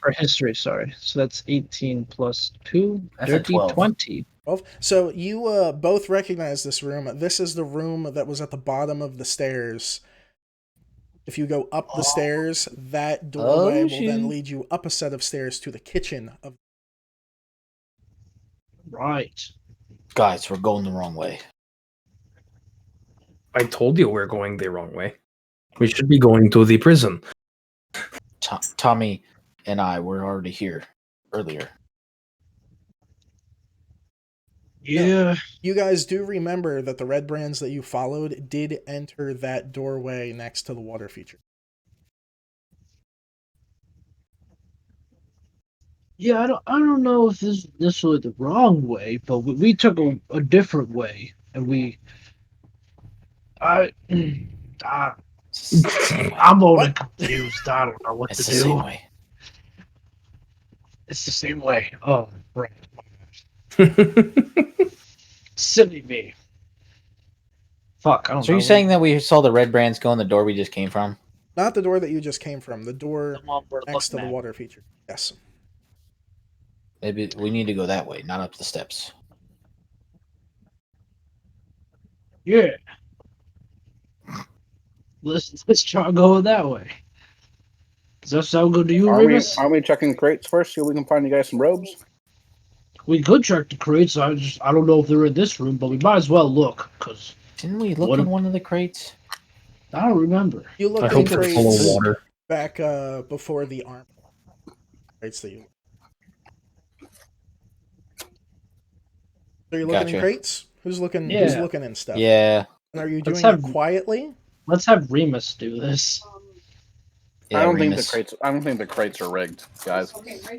or history, sorry. So that's 18 plus 2, That's a 12. 20. 12. So you both recognize this room. This is the room that was at the bottom of the stairs. If you go up the stairs, that doorway will then shoot. lead you up a set of stairs to the kitchen of. Right. Guys, we're going the wrong way. I told you we're going the wrong way. We should be going to the prison. Tommy and I were already here earlier. Yeah. You guys do remember that the red brands that you followed did enter that doorway next to the water feature. Yeah, I don't know if this is necessarily the wrong way, but we took a different way, and I I'm only confused. I don't know what It's to the do. same way. It's the same way. Oh, right. Silly me. Fuck, I don't know. So are you saying that we saw the red brands go in the door we just came from? Not the door that you just came from, the door the one we're next to looking the at? water feature. Yes. Maybe we need to go that way, not up the steps. Yeah. Let's try going that way. Does that sound good to you, Remus? Are we checking crates first? See if we can find you guys some robes. We could check the crates. I don't know if they're in this room, but we might as well look, because Didn't we look What in if- one of the crates? I don't remember. You I looked hope in they're full of crates water. back before the arm crates that you. So you're looking in Gotcha. crates? Who's looking Yeah. in stuff? Yeah. And are you Let's doing it have- quietly? Let's have Remus do this. Yeah, I don't Remus. think the crates are rigged, guys.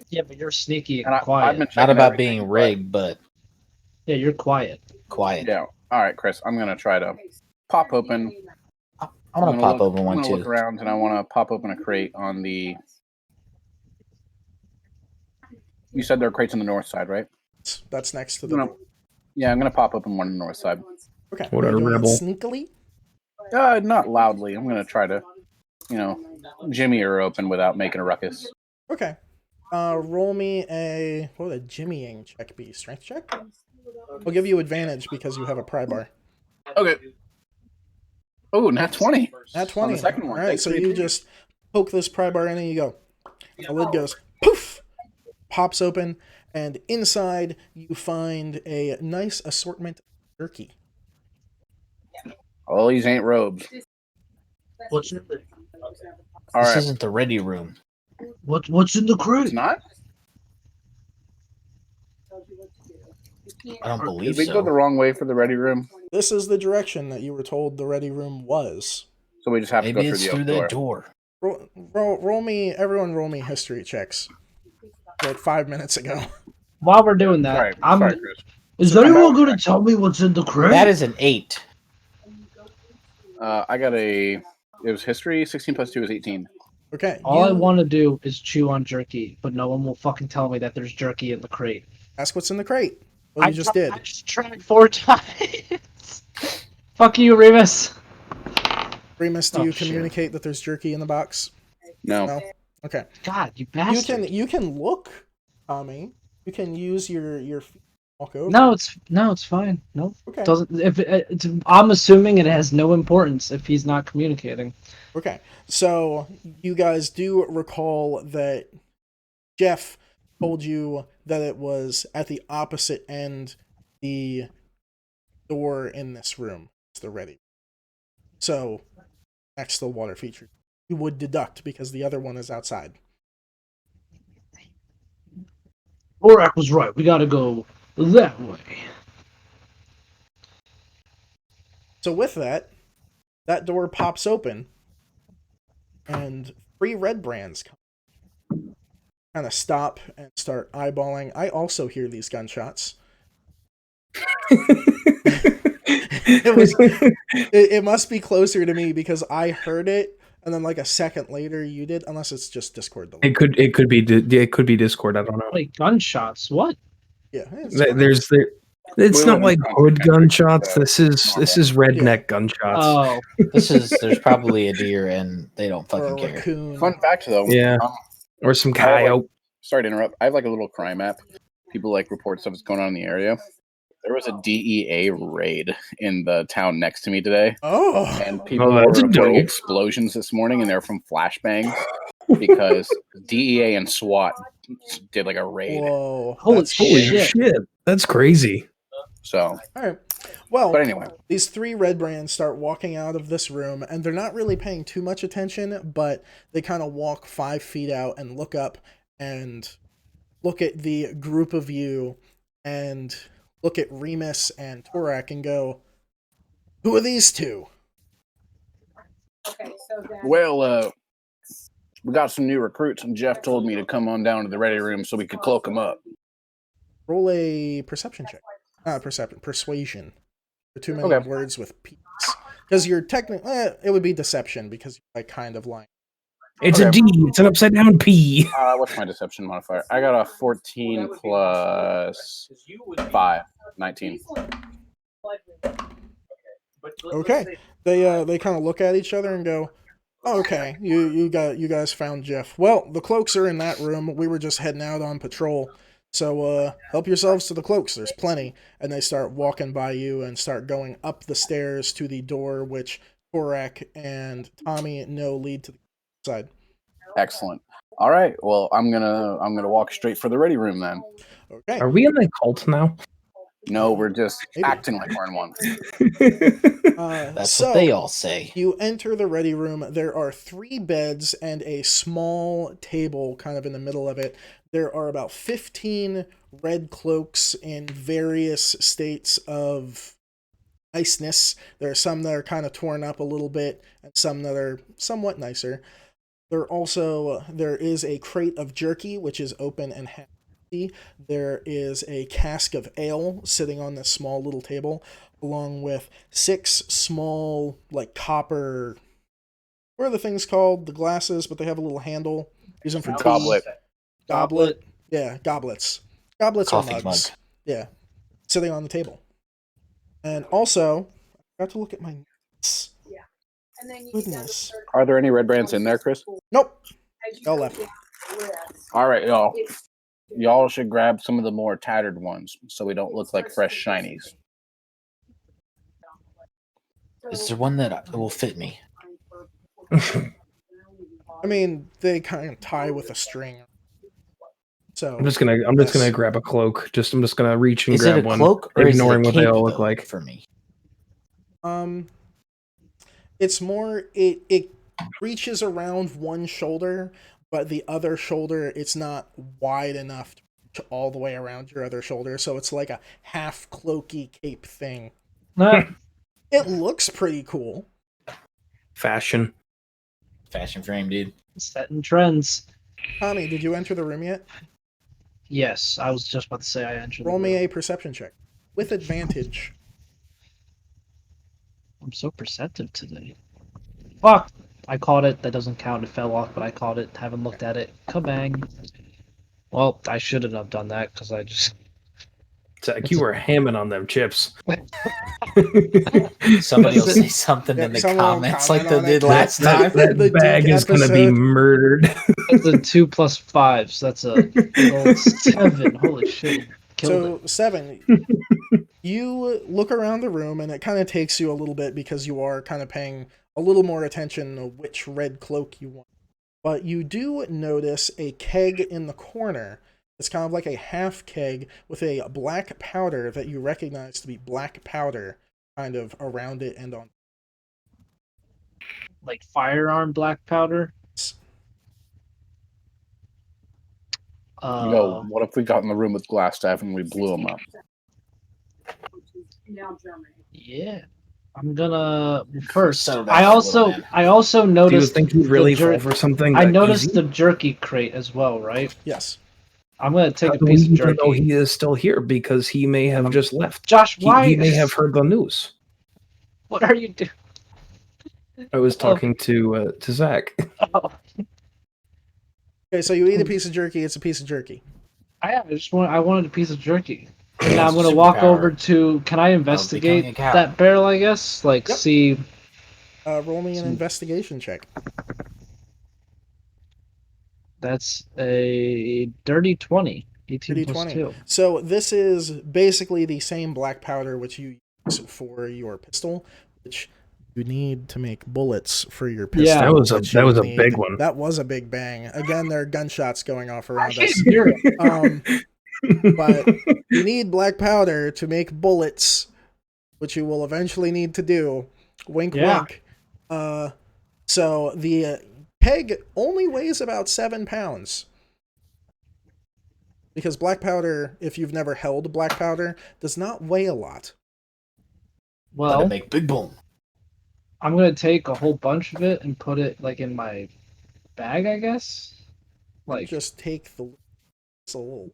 Yeah, but you're sneaky And and I've quiet. been Not checking about everything, being but- rigged, but Yeah, you're quiet. quiet. Yeah. All right, Chris. I'm gonna try to pop open. I'm gonna pop look, open one I'm gonna too. look around, and I want to pop open a crate on the. You said there are crates on the north side, right? That's next to I'm the gonna, door. yeah, I'm gonna pop open one on the north side. Okay. What are you a doing it rebel. sneakily? Not loudly. I'm gonna try to, jimmy her open without making a ruckus. Okay. Roll me a what would a jimmying check be? Strength check? I'll give you advantage because you have a pry bar. Okay. Oh, nat 20. Nat 20. On the second one. All right, Thanks so for the you advantage. just poke this pry bar in and you go. The lid goes poof, pops open, and inside you find a nice assortment of jerky. Oh, these ain't robes. What's in the All This right. isn't the ready room. What's in the It's crate? not? I don't Did believe we go the so. wrong way for the ready room? This is the direction that you were told the ready room was. So we just have Maybe to go it's through through the the oak door. door. Everyone roll me history checks. Like 5 minutes ago. While we're doing that, Sorry, I'm. sorry, Chris. Is So anyone I'm- going to tell me what's in the crate? That is an 8. I got it was history. 16 plus 2 is 18. Okay. All I you want to do is chew on jerky, but no one will fucking tell me that there's jerky in the crate. ask what's in the crate. Well, you just did. I just tried 4 times. Fuck you, Remus. Remus, do Oh, you shit. communicate that there's jerky in the box? No. No. Okay. God, you bastard. You can look, Tommy. You can use your feet to walk over. No, it's fine. No, Okay. doesn't. I'm assuming it has no importance if he's not communicating. Okay. So you guys do recall that Jeff told you that it was at the opposite end, the door in this room. It's the ready. So next to the water feature. You would deduct because the other one is outside. Orak was right. We gotta go that way. So with that, that door pops open, and 3 red brands come. Kind of stop and start eyeballing. I also hear these gunshots. It must be closer to me because I heard it, and then like a second later you did. Unless it's just Discord delay. It could be Discord. I don't know. Wait, gunshots? What? Yeah, it's fine. It's not like hood gunshots. uh, This is redneck gunshots. Oh, There's probably a deer and they don't or a fucking care. raccoon. Fun fact, though. Yeah. Or some coyote. Sorry to interrupt. I have like a little crime app. People like report stuff that's going on in the area. There was a DEA raid in the town next to me today, Oh, and people Oh, were that's reporting dope. explosions this morning, and they're from flashbangs because DEA and SWAT did like a raid. whoa! Holy That's Holy cool. shit. That's crazy. So, All right. Well, but anyway, these 3 red brands start walking out of this room, and they're not really paying too much attention, but they kind of walk 5 feet out and look up and look at the group of you and look at Remus and Torak and go, "Who are these 2?" well, we got some new recruits, and Jeff told me to come on down to the ready room so we could cloak them up. Roll a perception check. Persuasion. For too many Okay. words with P's. Because you're technically, it would be deception because you're like kind of lying. It's Okay. a D. It's an upside down P. What's my deception modifier? I got a 14 plus 5, 19. Okay. They kind of look at each other and go, oh, okay, you guys found Jeff. Well, the cloaks are in that room. We were just heading out on patrol. So help yourselves to the cloaks. There's plenty. And they start walking by you and start going up the stairs to the door, which Torak and Tommy know lead to the side. Excellent. All right. Well, I'm gonna walk straight for the ready room then. Okay. Are we in the cult now? No, we're just Maybe. acting like we're in one. That's so what they all say. you enter the ready room. There are 3 beds and a small table kind of in the middle of it. there are about 15 red cloaks in various states of niceness. There are some that are kind of torn up a little bit, and some that are somewhat nicer. There is a crate of jerky, which is open and half empty. There is a cask of ale sitting on this small little table, along with 6 small, like, copper... What are the things called? The glasses, but they have a little handle. Use them for tea. Goblet. Yeah, goblets. Goblets Coffee or mugs. mug. Yeah. Sitting on the table. And also, I forgot to look at my notes. And then you Goodness. Are there any red brands in there, Chris? Nope. Y'all left. All right, y'all. Y'all should grab some of the more tattered ones so we don't look like fresh shinies. Is there one that will fit me? I mean, they kind of tie with a string. So I'm just gonna grab a cloak. I'm just gonna reach and Is it grab a one, cloak or ignoring is it what a they cape, all look though, like. for me? It's more it reaches around one shoulder, but the other shoulder it's not wide enough to reach all the way around your other shoulder, so it's like a half cloaky cape thing. It looks pretty cool. Fashion. Fashion frame, dude. Setting trends. Tommy, did you enter the room yet? Yes, I was just about to say I entered. Roll me a perception check with advantage. I'm so perceptive today. Fuck! I caught it. That doesn't count. It fell off, but I caught it. Haven't looked at it. Kabang. Well, I shouldn't have done that because I just. Zach, you were hamming on them chips. Somebody will say something in the comments like they did last time. That bag is going to be murdered. That's a 2 + 5, so that's a big old 7. Holy shit. So, 7. You look around the room, and it kind of takes you a little bit because you are kind of paying a little more attention to which red cloak you want. But you do notice a keg in the corner. It's kind of like a half keg with a black powder that you recognize to be black powder kind of around it and on. Like firearm black powder? Yo, what if we got in the room with glass staff and we blew them up? Yeah. I'm gonna first. Settle down I a little, also Do you noticed. think he'd really fall for something? I that noticed easy? the jerky crate as well, right? Yes. I'm gonna take How a do piece we of even know jerky. he is still here because he may have just left. Josh, why? He may have heard the news. What are you doing? I was talking to Zach. Oh, Okay, so you eat a piece of jerky, it's a piece of jerky. I wanted a piece of jerky. And now I'm gonna walk over to. Can I investigate becoming a cow. that barrel? I guess, like, Yep. see. Roll me an investigation check. That's a dirty 20. 18 Dirty plus 20. 2. So this is basically the same black powder which you use for your pistol, which you need to make bullets for your pistol. Yeah, that was which you a need. big one. That was a big bang. Again, there are gunshots going off I around can't us. hear it. But you need black powder to make bullets, which you will eventually need to do. Wink, Yeah. wink. So the keg only weighs about 7 pounds. Because black powder, if you've never held black powder, does not weigh a lot. Let it Well, make big boom. I'm gonna take a whole bunch of it and put it like in my bag, I guess. Like, Just take the little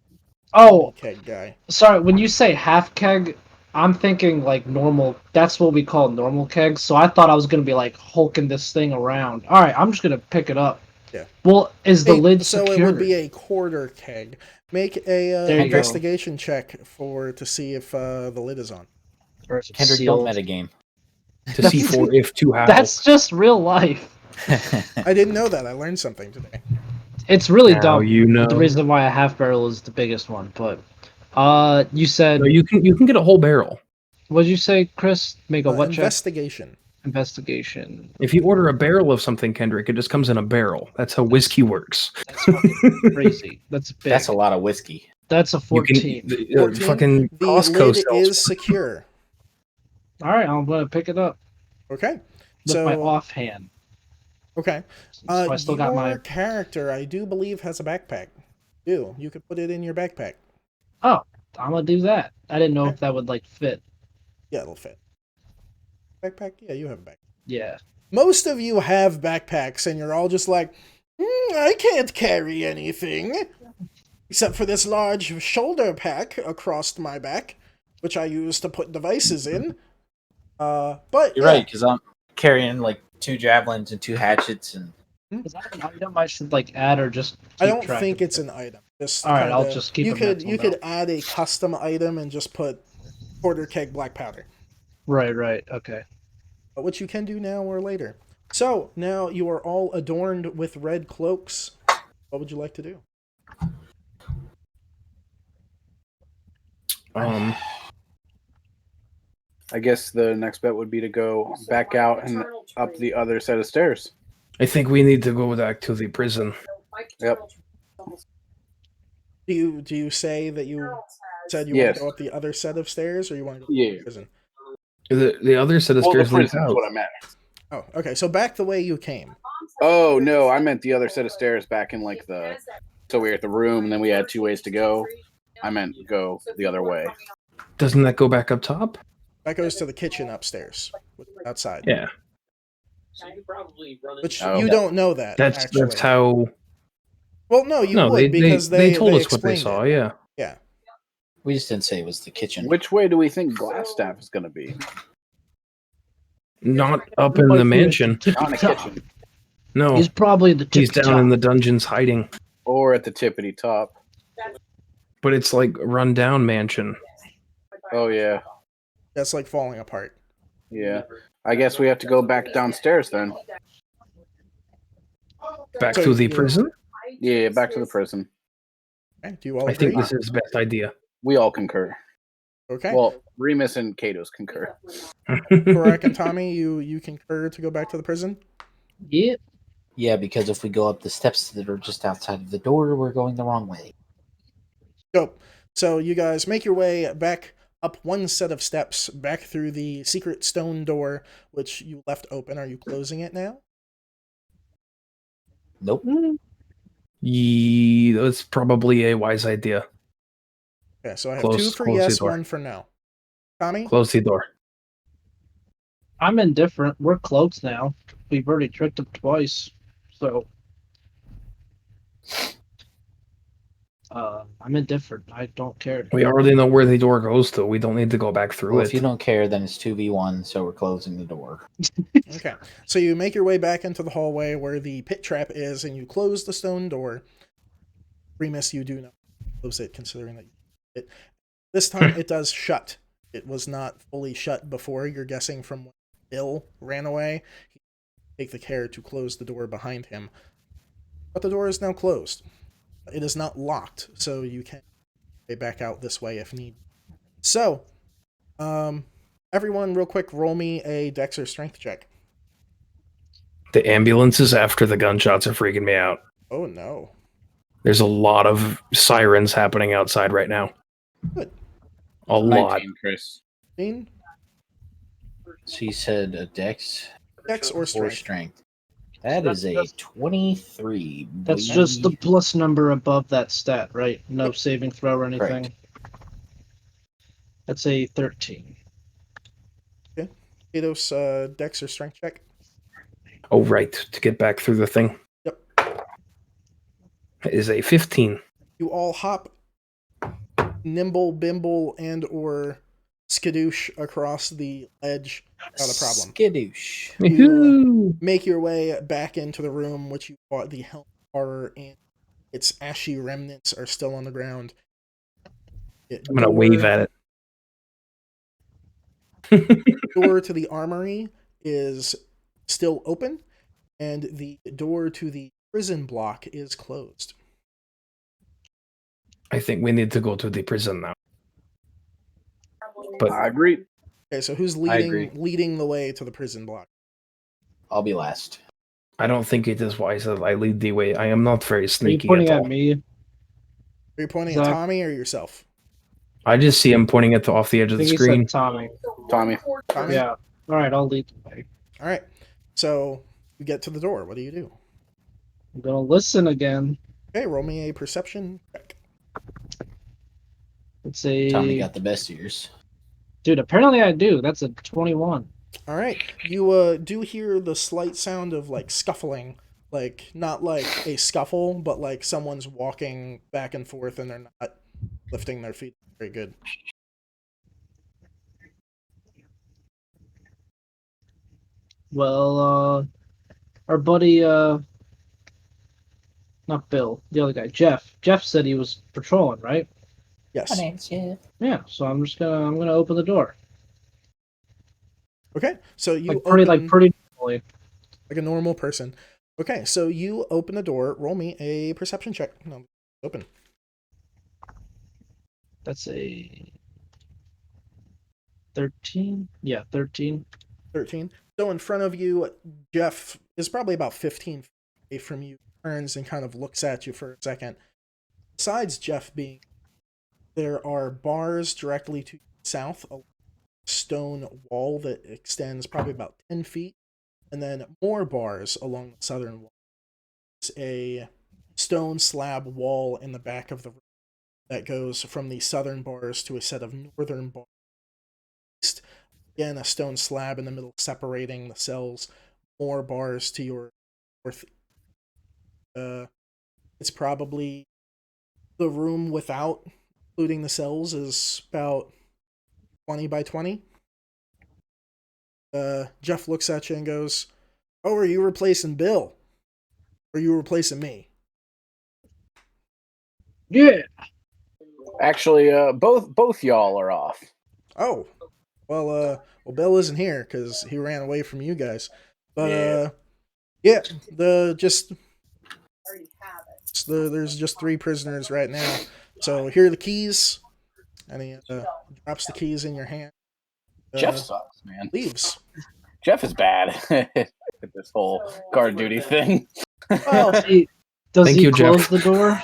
oh, keg guy. sorry. When you say half keg, I'm thinking like normal. That's what we call normal kegs. So I thought I was gonna be like hulking this thing around. All right, I'm just gonna pick it up. Yeah. Well, is the lid So secure? it would be a quarter keg. Make a There you go. investigation check to see if the lid is on. Or is it Kendrick, sealed? don't metagame. To see for if to how. That's just real life. I didn't know that. I learned something today. It's really Now dumb. you know. The reason why a half barrel is the biggest one, but you said No, you can get a whole barrel. what did you say, Chris? Make a what check? Investigation. Investigation. If you order a barrel of something, Kendrick, it just comes in a barrel. That's how whiskey works. That's fucking crazy. That's big. That's a lot of whiskey. That's a You can 14. 14. fucking The Costco lid sells. is secure. All right, I'm gonna pick it up Okay. with my offhand. Okay. So I still got your my. character, I do believe, has a backpack. Do you could put it in your backpack. Oh, I'm gonna do that. I didn't know Okay. if that would like fit. Yeah, it'll fit. Backpack? Yeah, you have a backpack. Yeah. Most of you have backpacks, and you're all just like, I can't carry anything. Except for this large shoulder pack across my back, which I use to put devices in. But You're right, because I'm carrying like 2 javelins and 2 hatchets, and Is that an item I should like add or just keep I don't track think of it's it? an item. Just All right, I'll kinda- just keep you a could mental you could note. add a custom item and just put quarter keg black powder. Right. Okay. Which you can do now or later. So now you are all adorned with red cloaks. What would you like to do? Um, I guess the next bet would be to go back out and up the other set of stairs. I think we need to go back to the prison. Yep. Do you say that you said you want Yes. to go up the other set of stairs, or you want to go to Yeah. the prison? The other set of Well, the stairs leads prison is out. what I meant. Oh, okay. So back the way you came. Oh no, I meant the other set of stairs back in like the. So we were at the room, and then we had 2 ways to go. I meant go the other way. Doesn't that go back up top? That goes to the kitchen upstairs, outside. Yeah, Which Oh. you don't know that. that's actually. how. Well, no, you No, would because they told us what they explained saw. it. Yeah, Yeah. We just didn't say it was the kitchen. Which way do we think Glassstaff is going to be? not up in the mansion. Not in the kitchen, No, He's probably the he's tip down in the dungeons hiding. or at the tippity top. But it's like run down mansion. Oh yeah, That's like falling apart. yeah. I guess we have to go back downstairs then. Back So to the you- prison. Yeah, back to the prison. Okay, do you all I think agree? this is the best idea. We all concur. Okay. Well, Remus and Kato's concur. Korak and Tommy, you concur to go back to the prison? Yeah. Yeah, because if we go up the steps that are just outside of the door, we're going the wrong way. Go. So you guys make your way back up one set of steps, back through the secret stone door, which you left open. Are you closing it now? Nope. That's probably a wise idea. Okay, so I have Close- 2 for close the yes, door. 1 for no. Tommy? Close the door. I'm indifferent. We're cloaked now. We've already tricked him twice. So I'm indifferent. I don't care. We already know where the door goes to. We don't need to go back through Well, it. if you don't care, then it's 2v1, so we're closing the door. Okay, so you make your way back into the hallway where the pit trap is, and you close the stone door. Remus, you do not close it, considering that it. This time it does shut. It was not fully shut before. You're guessing from when Bill ran away. He take the care to close the door behind him, but the door is now closed. It is not locked, so you can get back out this way if need. So, everyone, real quick, roll me a Dex or Strength check. The ambulances after the gunshots are freaking me out. Oh no. There's a lot of sirens happening outside right now. Good. A lot. 19, Chris. 15? So you said a dex Dex or or strength? strength. That is a 23. That's boy. just the plus number above that stat, right? No saving throw or anything. Correct. That's a 13. Kados, Dex or Strength check? Oh, right. To get back through the thing. Yep. Is a 15. You all hop nimble, bimble, and or skadoosh across the ledge without a problem. Skadoosh. You make your way back into the room, which you fought the helm of horror, and its ashy remnants are still on the ground. I'm going to wave at it. Door to the armory is still open, and the door to the prison block is closed. I think we need to go to the prison now. But I agree. Okay, so who's agree. leading the way to the prison block? I'll be last. I don't think it is wise that I lead the way. I am not very Are you sneaky pointing at at all. me? Are you pointing at Zach? Tommy or yourself? I just see him pointing it off the edge I of the think he screen. said Tommy. Tommy. Tommy? Yeah. All right, I'll lead the way. All right. So you get to the door. What do you do? I'm gonna listen again. Okay, roll me a perception check. It's a Tommy got the best ears. dude. Apparently, I do. That's a 21. All right, you do hear the slight sound of like scuffling, like not like a scuffle, but like someone's walking back and forth and they're not lifting their feet. Very good. Well, our buddy, not Bill, the other guy, Jeff. Jeff said he was patrolling, right? Yes. Yeah. So I'm gonna open the door. Okay, so you Like pretty, open pretty normally. like a normal person. Okay, so you open the door. Roll me a perception check. No, open. That's a 13. Yeah, 13. 13. So in front of you, Jeff is probably about 15 feet away from you, turns and kind of looks at you for a second. Besides Jeff being, there are bars directly to the south, a stone wall that extends probably about 10 feet, and then more bars along the southern wall. It's a stone slab wall in the back of the room that goes from the southern bars to a set of northern bars. Again, a stone slab in the middle separating the cells. More bars to your north. It's probably the room without including the cells is about 20 by 20. Jeff looks at you and goes, "Oh, are you replacing Bill? Or are you replacing me?" Yeah. Actually, both y'all are off. Oh, well, Bill isn't here because he ran away from you guys. But yeah, there's just 3 prisoners right now. So here are the keys, and he drops the keys in your hand. Jeff sucks, man. Leaves. Jeff is bad at this whole guard duty thing. Well, Does he Thank you, close Jeff. the door?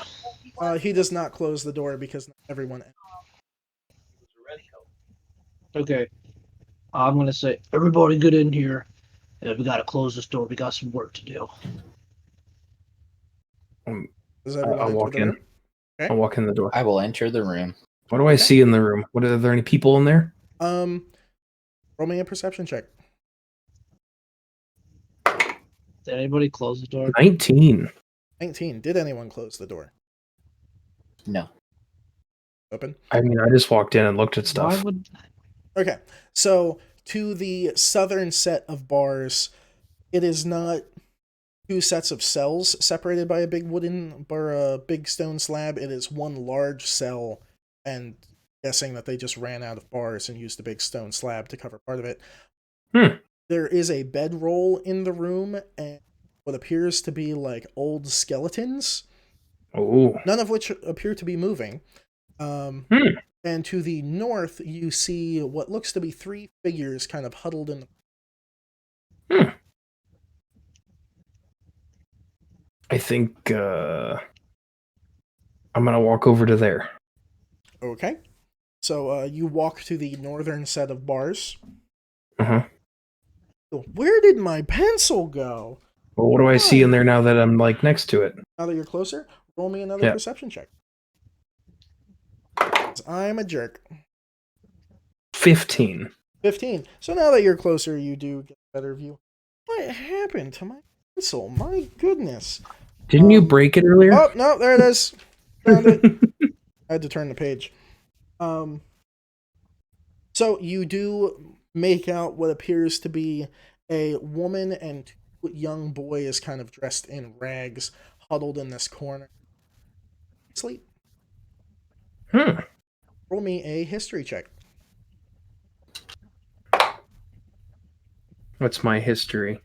he does not close the door because not everyone. Okay. I'm gonna say, everybody get in here. We gotta close this door. We got some work to do. Does everyone I'll enter walk the in. room? Okay. I'll walk in the door. I will enter the room. What do I see in the room? Are there any people in there? Roll me a perception check. Did anybody close the door? 19. 19. Did anyone close the door? No. Open. I mean, I just walked in and looked at Why stuff. would? Okay. So to the southern set of bars, it is not 2 sets of cells separated by a big wooden or a big stone slab. It is one large cell, and guessing that they just ran out of bars and used a big stone slab to cover part of it. There is a bedroll in the room and what appears to be like old skeletons. Oh. None of which appear to be moving. And to the north, you see what looks to be 3 figures kind of huddled in the... I think I'm gonna walk over to there. Okay. So you walk to the northern set of bars. Uh-huh. Where did my pencil go? Well, what do I see in there now that I'm like next to it? Now that you're closer, roll me another perception check. I'm a jerk. 15. 15. So now that you're closer, you do get a better view. What happened to my pencil? My goodness. Didn't you break it earlier? Oh, no, there it is. Found it. I had to turn the page. So you do make out what appears to be a woman and 2 young boys kind of dressed in rags, huddled in this corner. Sleep. Roll me a history check. What's my history?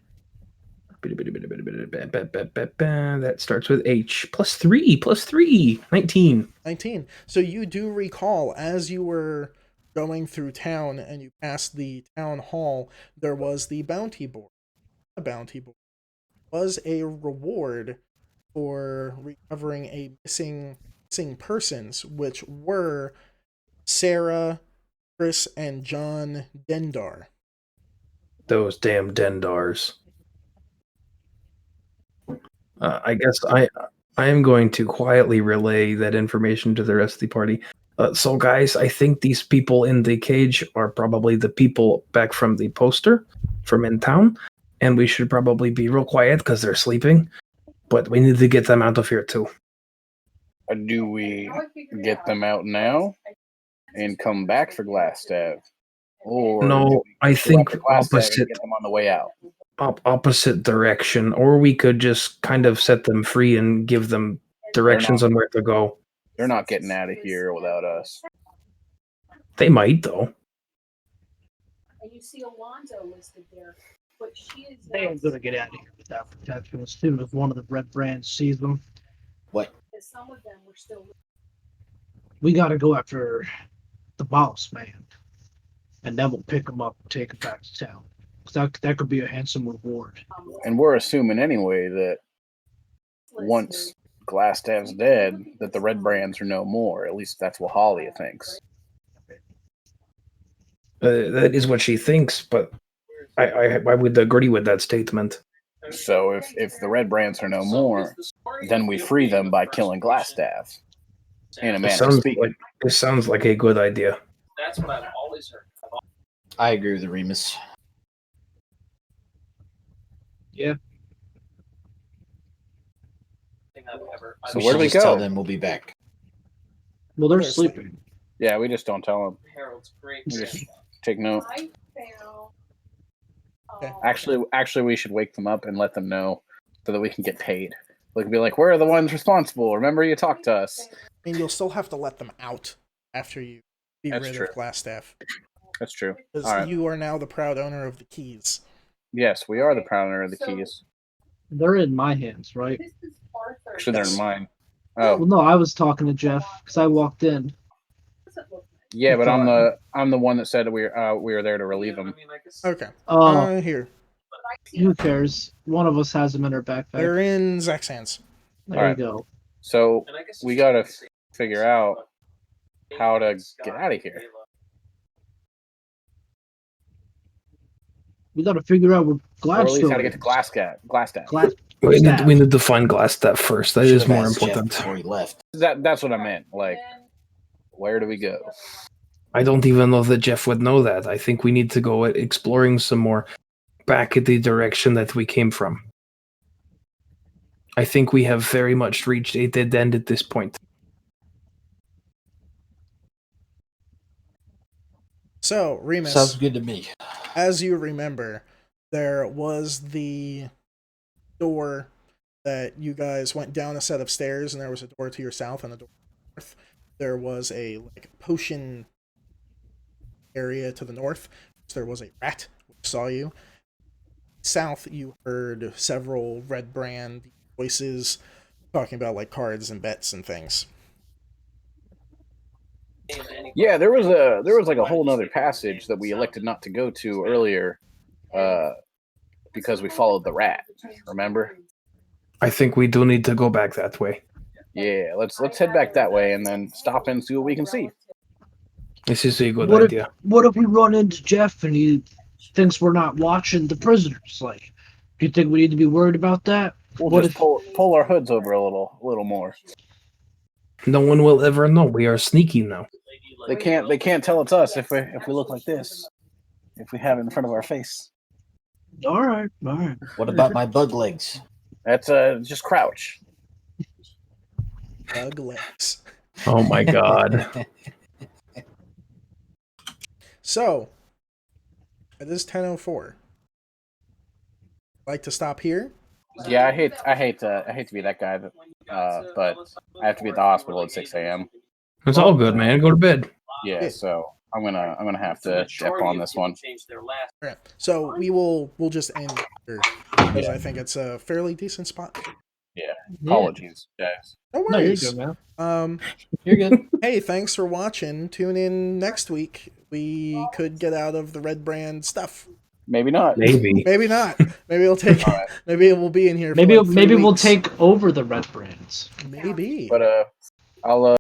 That starts with H. +3. 19. 19. So you do recall, as you were going through town and you passed the town hall, there was the bounty board. The bounty board was a reward for recovering a missing persons, which were Sarah, Chris, and John Dendar. Those damn Dendars. I guess I am going to quietly relay that information to the rest of the party. So, guys, I think these people in the cage are probably the people back from the poster from in town, and we should probably be real quiet because they're sleeping. But we need to get them out of here too. Do we get them out now and come back for Glassstaff? Or No, do we I go think after Glassstaff and opposite. get them on the way out? Opposite direction, or we could just kind of set them free and give them directions on where to go. They're not getting out of here without us. They might, though. And you see Alonzo listed there, but she is. They ain't gonna get out of here without protection. As soon as one of the red brands sees them, Some of them were still. we gotta go after the boss man, and then we'll pick him up and take him back to town. 'Cause that could be a handsome reward. And we're assuming anyway that once Glassstaff's dead, that the red brands are no more. At least that's what Holly thinks. That is what she thinks, but I would agree with that statement. So if the red brands are no more, then we free them by killing Glassstaff. In a manner of speaking. It sounds like a good idea. That's what I've always heard. I agree with Remus. So where do we just tell go? them we'll be back. Well, they're They're sleeping. Yeah, we just don't tell them. Harold's great. We just take note. I found. Okay. Actually, we should wake them up and let them know so that we can get paid. We can be like, we're the ones responsible. Remember, you talked to us. I mean, you'll still have to let them out after you be That's rid true. of Glassstaff. That's true. Because All right. you are now the proud owner of the keys. Yes, we are the proud owner of the keys. They're in my hands, right? This is Arthur. Actually, they're in mine. Well, Oh, no, I was talking to Jeff because I walked in. Doesn't look nice. yeah, but I'm the one that said we were there to relieve them. Okay. Oh, Here. who cares? One of us has them in her backpack. They're in Zach's hands. There Alright. you go. So we gotta figure out how to get out of here. We got to figure out where Or at least Gladstone how to get to Glassstaff. We need to find Glassstaff first. That is Should've more asked Jeff important. before he left. That's what I meant. Like, where do we go? I don't even know that Jeff would know that. I think we need to go exploring some more back at the direction that we came from. I think we have very much reached a dead end at this point. So, Remus, Sounds good to me. as you remember, there was the door that you guys went down a set of stairs, and there was a door to your south and a door to your north. There was a potion area to the north. There was a rat which saw you. South, you heard several red brand voices talking about like cards and bets and things. Yeah, there was like a whole nother passage that we elected not to go to earlier, because we followed the rat. Remember? I think we do need to go back that way. Yeah, let's head back that way and then stop and see what we can see. This is a good What idea. What if we run into Jeff and he thinks we're not watching the prisoners? Like, do you think we need to be worried about that? We'll What just if- pull our hoods over a little more. No one will ever know. We are sneaky now. They can't tell it's us if we look like this. If we have it in front of our face. All right. What about my bug legs? That's just crouch. Bug legs. Oh my god. So, it is 10:04. Like to stop here? Yeah, I hate to be that guy, but I have to be at the hospital at 6 a.m. It's all good, man. Go to bed. Yeah, so I'm gonna have to dip on this one. Okay. So we'll just end here because I think it's a fairly decent spot. Apologies, guys. No No, you're worries. good, man. You're good. Hey, thanks for watching. Tune in next week. We could get out of the red brand stuff. Maybe not. Maybe. Maybe not. Maybe we'll take. All right. Maybe it will be in here. For Maybe like 3 we'll weeks. take over the red brands. Maybe. But I'll